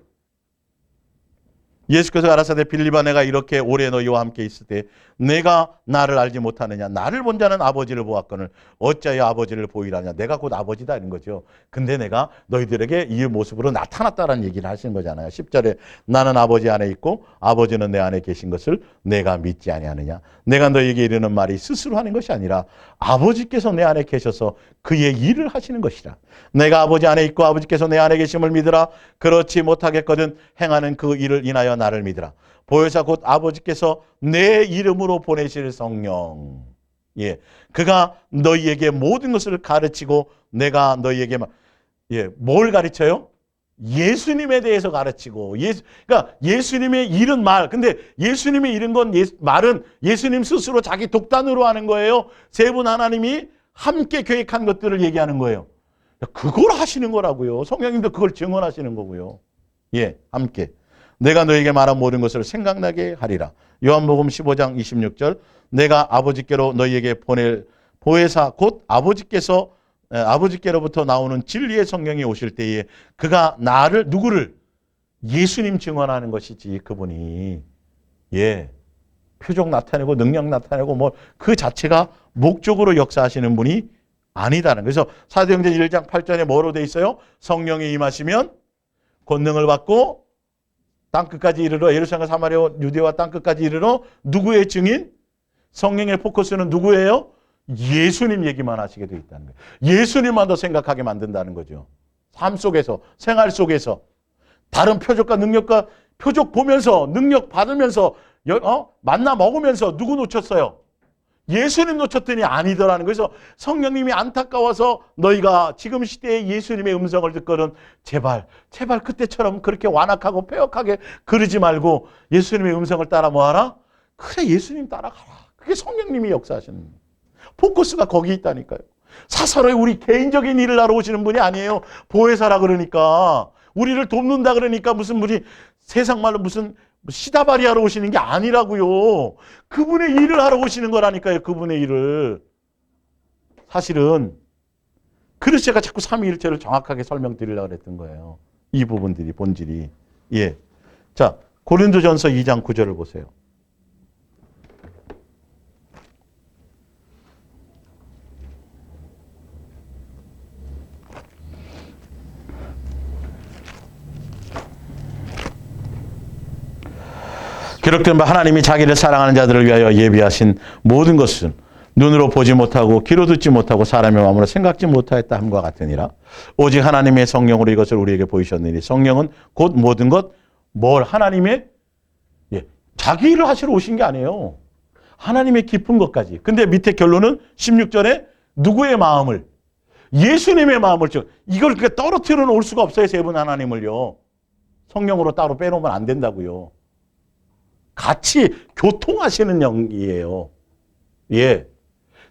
S1: 예수께서 가라사대 빌립아 내가 이렇게 오래 너희와 함께 있을 때 내가 나를 알지 못하느냐. 나를 본 자는 아버지를 보았거늘 어찌하여 아버지를 보이라냐. 내가 곧 아버지다 이런 거죠. 근데 내가 너희들에게 이 모습으로 나타났다라는 얘기를 하시는 거잖아요. 10절에 나는 아버지 안에 있고 아버지는 내 안에 계신 것을 내가 믿지 아니하느냐. 내가 너희에게 이르는 말이 스스로 하는 것이 아니라 아버지께서 내 안에 계셔서 그의 일을 하시는 것이라. 내가 아버지 안에 있고 아버지께서 내 안에 계심을 믿으라. 그렇지 못하겠거든 행하는 그 일을 인하여 나를 믿으라. 보혜사 곧 아버지께서 내 이름으로 보내실 성령. 예, 그가 너희에게 모든 것을 가르치고 내가 너희에게 뭘 가르쳐요? 예수님에 대해서 가르치고 그러니까 예수님의 이른 말. 근데 예수님이 이른 건 말은 예수님 스스로 자기 독단으로 하는 거예요. 세 분 하나님이 함께 계획한 것들을 얘기하는 거예요. 그걸 하시는 거라고요. 성령님도 그걸 증언하시는 거고요. 예, 함께. 내가 너에게 말한 모든 것을 생각나게 하리라. 요한복음 15장 26절 내가 아버지께로 너희에게 보낼 보혜사 곧 아버지께로부터 나오는 진리의 성령이 오실 때에 그가 누구를? 예수님 증언하는 것이지 그분이. 예, 표적 나타내고 능력 나타내고 뭐 그 자체가 목적으로 역사하시는 분이 아니다는. 그래서 사도행전 1장 8절에 뭐로 돼 있어요? 성령이 임하시면 권능을 받고 땅끝까지 이르러 예루살렘과 사마리아 유대와 땅끝까지 이르러 누구의 증인? 성령의 포커스는 누구예요? 예수님 얘기만 하시게 돼 있다는 거예요. 예수님만 더 생각하게 만든다는 거죠. 삶 속에서 생활 속에서 다른 표적과 능력과 표적 보면서 능력 받으면서 만나 먹으면서 누구 놓쳤어요? 예수님 놓쳤더니 아니더라는 거예요. 그래서 성령님이 안타까워서 너희가 지금 시대에 예수님의 음성을 듣거든 제발 그때처럼 그렇게 완악하고 폐역하게 그러지 말고 예수님의 음성을 따라 뭐하라? 그래 예수님 따라가라. 그게 성령님이 역사하시는 거예요. 포커스가 거기 있다니까요. 사사로이 우리 개인적인 일을 하러 오시는 분이 아니에요. 보혜사라 그러니까. 우리를 돕는다 그러니까 무슨 우리 세상 말로 무슨 시다바리 하러 오시는 게 아니라고요. 그분의 일을 하러 오시는 거라니까요. 그분의 일을. 사실은 그래서 제가 자꾸 삼위일체를 정확하게 설명드리려고 했던 거예요. 이 부분들이 본질이. 예. 자, 고린도전서 2장 9절을 보세요. 기록된 바 하나님이 자기를 사랑하는 자들을 위하여 예비하신 모든 것은 눈으로 보지 못하고 귀로 듣지 못하고 사람의 마음으로 생각지 못하였다 함과 같으니라. 오직 하나님의 성령으로 이것을 우리에게 보이셨느니 성령은 곧 모든 것 뭘 하나님의 자기 일을 하시러 오신 게 아니에요. 하나님의 깊은 것까지. 근데 밑에 결론은 16절에 누구의 마음을? 예수님의 마음을. 이걸 그렇게 떨어뜨려 놓을 수가 없어요. 세 분 하나님을요. 성령으로 따로 빼놓으면 안 된다고요. 같이 교통하시는 영이에요. 예.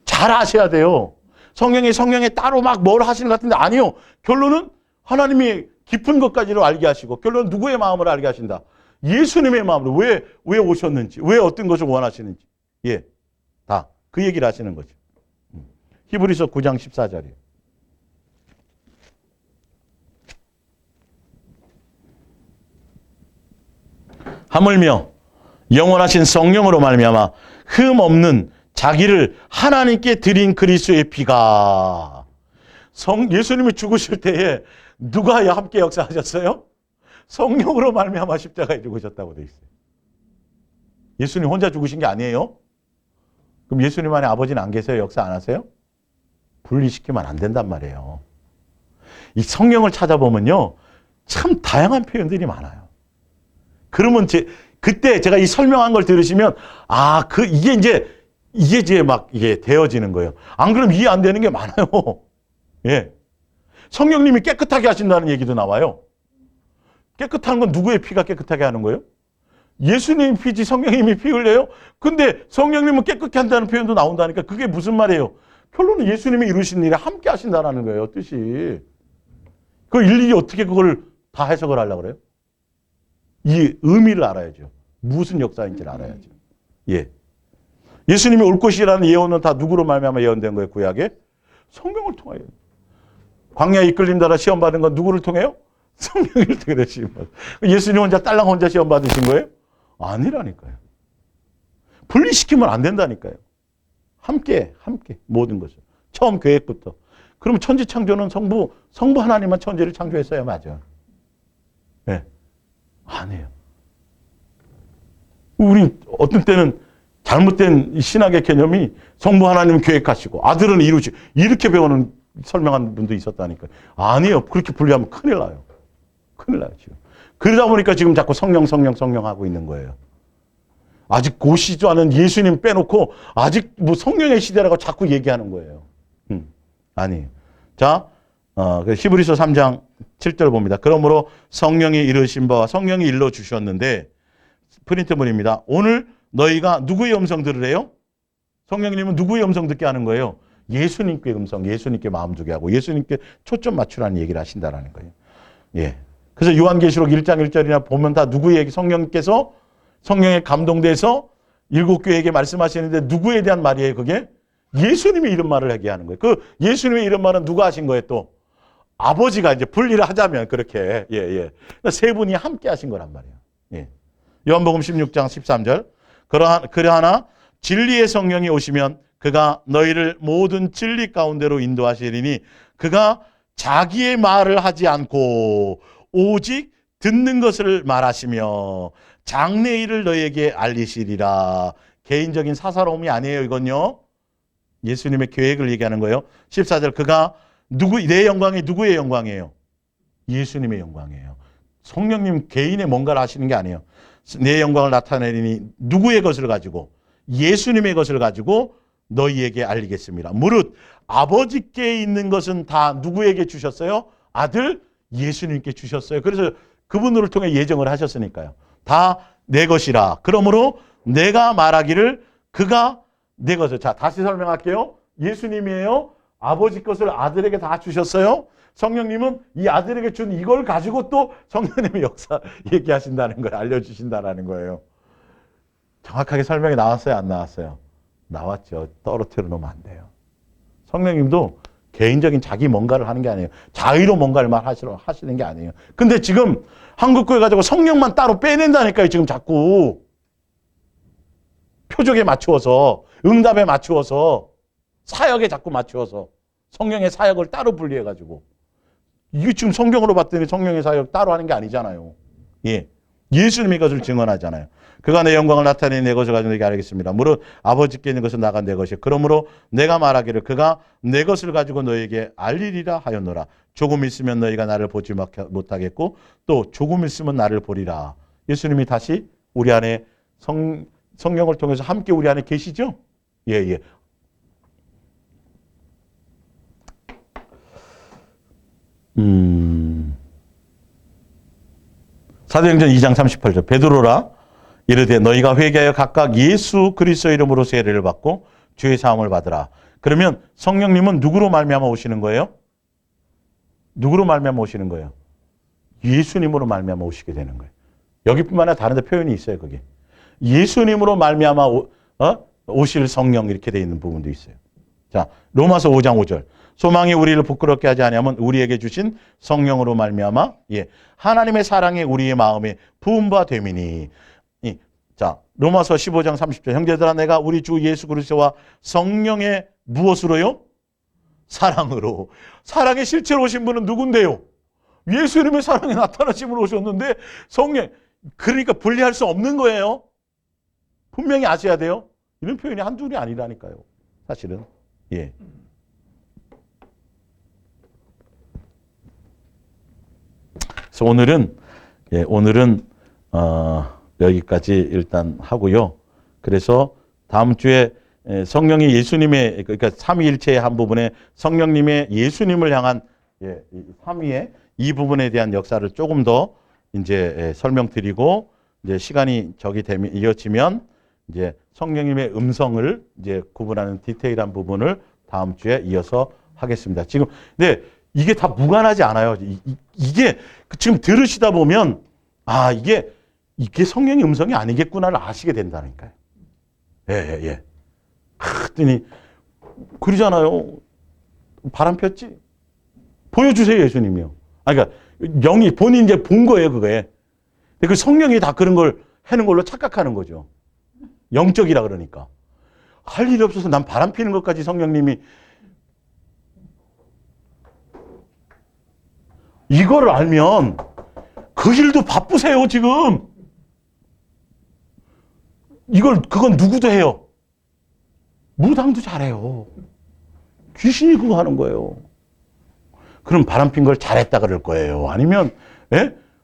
S1: 잘 아셔야 돼요. 성령에 따로 막 뭘 하시는 것 같은데 아니요. 결론은 하나님이 깊은 것까지로 알게 하시고 결론은 누구의 마음을 알게 하신다. 예수님의 마음으로 왜 오셨는지, 왜 어떤 것을 원하시는지. 예. 다 그 얘기를 하시는 거죠. 히브리서 9장 14절이에요. 하물며 영원하신 성령으로 말미암아 흠 없는 자기를 하나님께 드린 그리스도의 피가 예수님이 죽으실 때에 누가 함께 역사하셨어요? 성령으로 말미암아 십자가에 죽으셨다고 되어 있어요. 예수님 혼자 죽으신 게 아니에요? 그럼 예수님 안에 아버지는 안 계세요? 역사 안 하세요? 분리시키면 안 된단 말이에요. 이 성령을 찾아보면요. 참 다양한 표현들이 많아요. 그러면 그때 제가 이 설명한 걸 들으시면 이게 이제 막 이게 되어지는 거예요. 안 그러면 이해 안 되는 게 많아요. 예. 성령님이 깨끗하게 하신다는 얘기도 나와요. 깨끗한 건 누구의 피가 깨끗하게 하는 거예요? 예수님 피지 성령님이 피 흘려요? 근데 성령님은 깨끗게 한다는 표현도 나온다니까 그게 무슨 말이에요? 결론은 예수님이 이루신 일에 함께 하신다는 거예요. 뜻이. 그 일일이 어떻게 그걸 다 해석을 하려고 그래요? 이 의미를 알아야죠. 무슨 역사인지를 알아야죠. 예. 예수님이 올 것이라는 예언은 다 누구로 말미암아 예언된 거예요? 구약에? 성령을 통하여. 광야에 이끌림 따라 시험 받은 건 누구를 통해요? 성령을 통해 시험 받은. 예수님 혼자 딸랑 혼자 시험 받으신 거예요? 아니라니까요. 분리시키면 안 된다니까요. 함께 모든 것을. 처음 계획부터. 그러면 천지 창조는 성부 하나님만 천지를 창조했어야 맞아. 네. 아니에요. 우리 어떤 때는 잘못된 신학의 개념이 성부 하나님 계획하시고 아들은 이루시고 이렇게 배우는 설명하는 분도 있었다니까요. 아니에요. 그렇게 분리하면 큰일 나요. 큰일 나요. 지금. 그러다 보니까 지금 자꾸 성령 하고 있는 거예요. 아직 오시지도 않은 예수님 빼놓고 아직 뭐 성령의 시대라고 자꾸 얘기하는 거예요. 아니에요. 자, 히브리서 3장 7절 봅니다. 그러므로 성령이 이르신 바와 성령이 일러 주셨는데 프린트문입니다. 오늘 너희가 누구의 음성 들으래요? 성령님은 누구의 음성 듣게 하는 거예요? 예수님께 음성, 예수님께 마음 두게 하고 예수님께 초점 맞추라는 얘기를 하신다라는 거예요. 예. 그래서 요한계시록 1장 1절이나 보면 다 누구의 얘기, 성령께서 성령에 감동돼서 일곱 교회에게 말씀하시는데 누구에 대한 말이에요, 그게? 예수님의 이런 말을 하게 하는 거예요. 그 예수님의 이런 말은 누가 하신 거예요, 또? 아버지가 이제 분리를 하자면 그렇게, 예. 그러니까 세 분이 함께 하신 거란 말이에요. 예. 요한복음 16장 13절. 그러하나 진리의 성령이 오시면 그가 너희를 모든 진리 가운데로 인도하시리니 그가 자기의 말을 하지 않고 오직 듣는 것을 말하시며 장래 일을 너희에게 알리시리라. 개인적인 사사로움이 아니에요, 이건요. 예수님의 계획을 얘기하는 거예요. 14절 그가 내 영광이 누구의 영광이에요? 예수님의 영광이에요. 성령님 개인의 뭔가를 하시는 게 아니에요. 내 영광을 나타내리니 누구의 것을 가지고? 예수님의 것을 가지고 너희에게 알리겠습니다. 무릇 아버지께 있는 것은 다 누구에게 주셨어요? 아들 예수님께 주셨어요. 그래서 그분을 통해 예정을 하셨으니까요. 다 내 것이라. 그러므로 내가 말하기를 그가 내 것을. 자, 다시 설명할게요. 예수님이에요. 아버지 것을 아들에게 다 주셨어요. 성령님은 이 아들에게 준 이걸 가지고 또 성령님의 역사 얘기하신다는 거예요. 알려주신다는 거예요. 정확하게 설명이 나왔어요? 안 나왔어요? 나왔죠. 떨어뜨려 놓으면 안 돼요. 성령님도 개인적인 자기 뭔가를 하는 게 아니에요. 자의로 뭔가를 하시는 게 아니에요. 근데 지금 한국교회 가지고 성령만 따로 빼낸다니까요. 지금 자꾸. 표적에 맞추어서, 응답에 맞추어서, 사역에 자꾸 맞추어서 성령의 사역을 따로 분리해가지고. 이게 지금 성경으로 봤더니 성령의 사역 따로 하는 게 아니잖아요. 예. 예수님이 그것을 증언하잖아요. 그가 내 영광을 나타내는 내 것을 가지고 내게 알겠습니다. 무릇 아버지께 있는 것은 나가 내 것이요. 그러므로 내가 말하기를 그가 내 것을 가지고 너에게 알리리라 하였노라. 조금 있으면 너희가 나를 보지 못하겠고 또 조금 있으면 나를 보리라. 예수님이 다시 우리 안에 성령을 통해서 함께 우리 안에 계시죠? 예, 예. 사도행전 2장 38절 베드로라 이르되 너희가 회개하여 각각 예수 그리스도 이름으로 세례를 받고 죄의 사함을 받으라. 그러면 성령님은 누구로 말미암아 오시는 거예요? 누구로 말미암아 오시는 거예요? 예수님으로 말미암아 오시게 되는 거예요. 여기뿐만 아니라 다른 데 표현이 있어요. 그게 예수님으로 말미암아 오실 성령 이렇게 되어 있는 부분도 있어요. 자, 로마서 5장 5절 소망이 우리를 부끄럽게 하지 아니하면 우리에게 주신 성령으로 말미암아 하나님의 사랑이 우리의 마음에 부은 바 됨이니. 자, 로마서 15장 30절 형제들아 내가 우리 주 예수 그리스도와 성령의 무엇으로요? 사랑으로. 사랑의 실체로 오신 분은 누군데요? 예수님의 사랑이 나타나심으로 오셨는데 성령, 그러니까 분리할 수 없는 거예요. 분명히 아셔야 돼요. 이런 표현이 한둘이 아니라니까요. 사실은. 예. 그래서 오늘은 여기까지 일단 하고요. 그래서 다음 주에 성령이 예수님의 그러니까 삼위일체의 한 부분에 성령님의 예수님을 향한 삼위의 이 부분에 대한 역사를 조금 더 이제 설명드리고 이제 시간이 되면 이어지면 이제 성령님의 음성을 이제 구분하는 디테일한 부분을 다음 주에 이어서 하겠습니다. 지금 근데 이게 다 무관하지 않아요. 이게 지금 들으시다 보면 이게 성령의 음성이 아니겠구나를 아시게 된다니까요. 예. 그랬더니 그러잖아요. 바람 폈지? 보여주세요, 예수님이요. 그러니까 영이 본인이 이제 본 거예요, 그거에. 근데 그 성령이 다 그런 걸 하는 걸로 착각하는 거죠. 영적이라 그러니까. 할 일이 없어서 난 바람 피는 것까지 성령님이 이거를 알면 그 일도 바쁘세요, 지금. 그건 누구도 해요. 무당도 잘해요. 귀신이 그거 하는 거예요. 그럼 바람 핀 걸 잘했다 그럴 거예요. 아니면,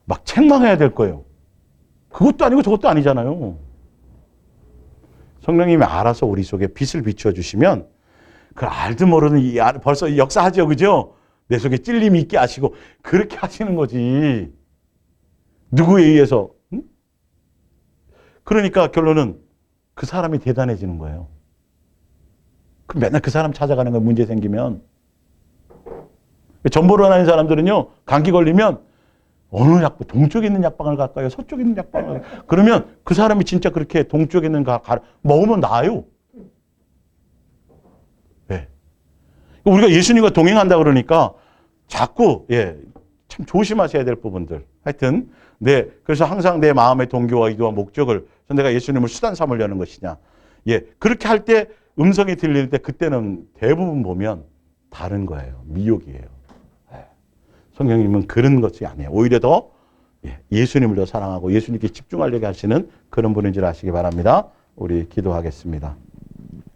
S1: 막 책망해야 될 거예요. 그것도 아니고 저것도 아니잖아요. 성령님이 알아서 우리 속에 빛을 비춰주시면, 그걸 알도 모르는 벌써 역사하죠, 그죠? 내 속에 찔림이 있게 하시고, 그렇게 하시는 거지. 누구에 의해서? 응? 그러니까 결론은 그 사람이 대단해지는 거예요. 맨날 그 사람 찾아가는 거예요, 문제 생기면. 전보로 다니는 사람들은요, 감기 걸리면 어느 약방, 동쪽에 있는 약방을 갈까요? 서쪽에 있는 약방을 갈까요? 그러면 그 사람이 진짜 그렇게 동쪽에 있는 먹으면 나아요. 네. 우리가 예수님과 동행한다 그러니까 자꾸, 참 조심하셔야 될 부분들. 하여튼, 그래서 항상 내 마음의 동기와 의도와 목적을 내가 예수님을 수단 삼으려는 것이냐. 그렇게 할 때 음성이 들릴 때 그때는 대부분 보면 다른 거예요. 미혹이에요. 성령님은 그런 것이 아니에요. 오히려 더 예수님을 더 사랑하고 예수님께 집중하려고 하시는 그런 분인 줄 아시기 바랍니다. 우리 기도하겠습니다.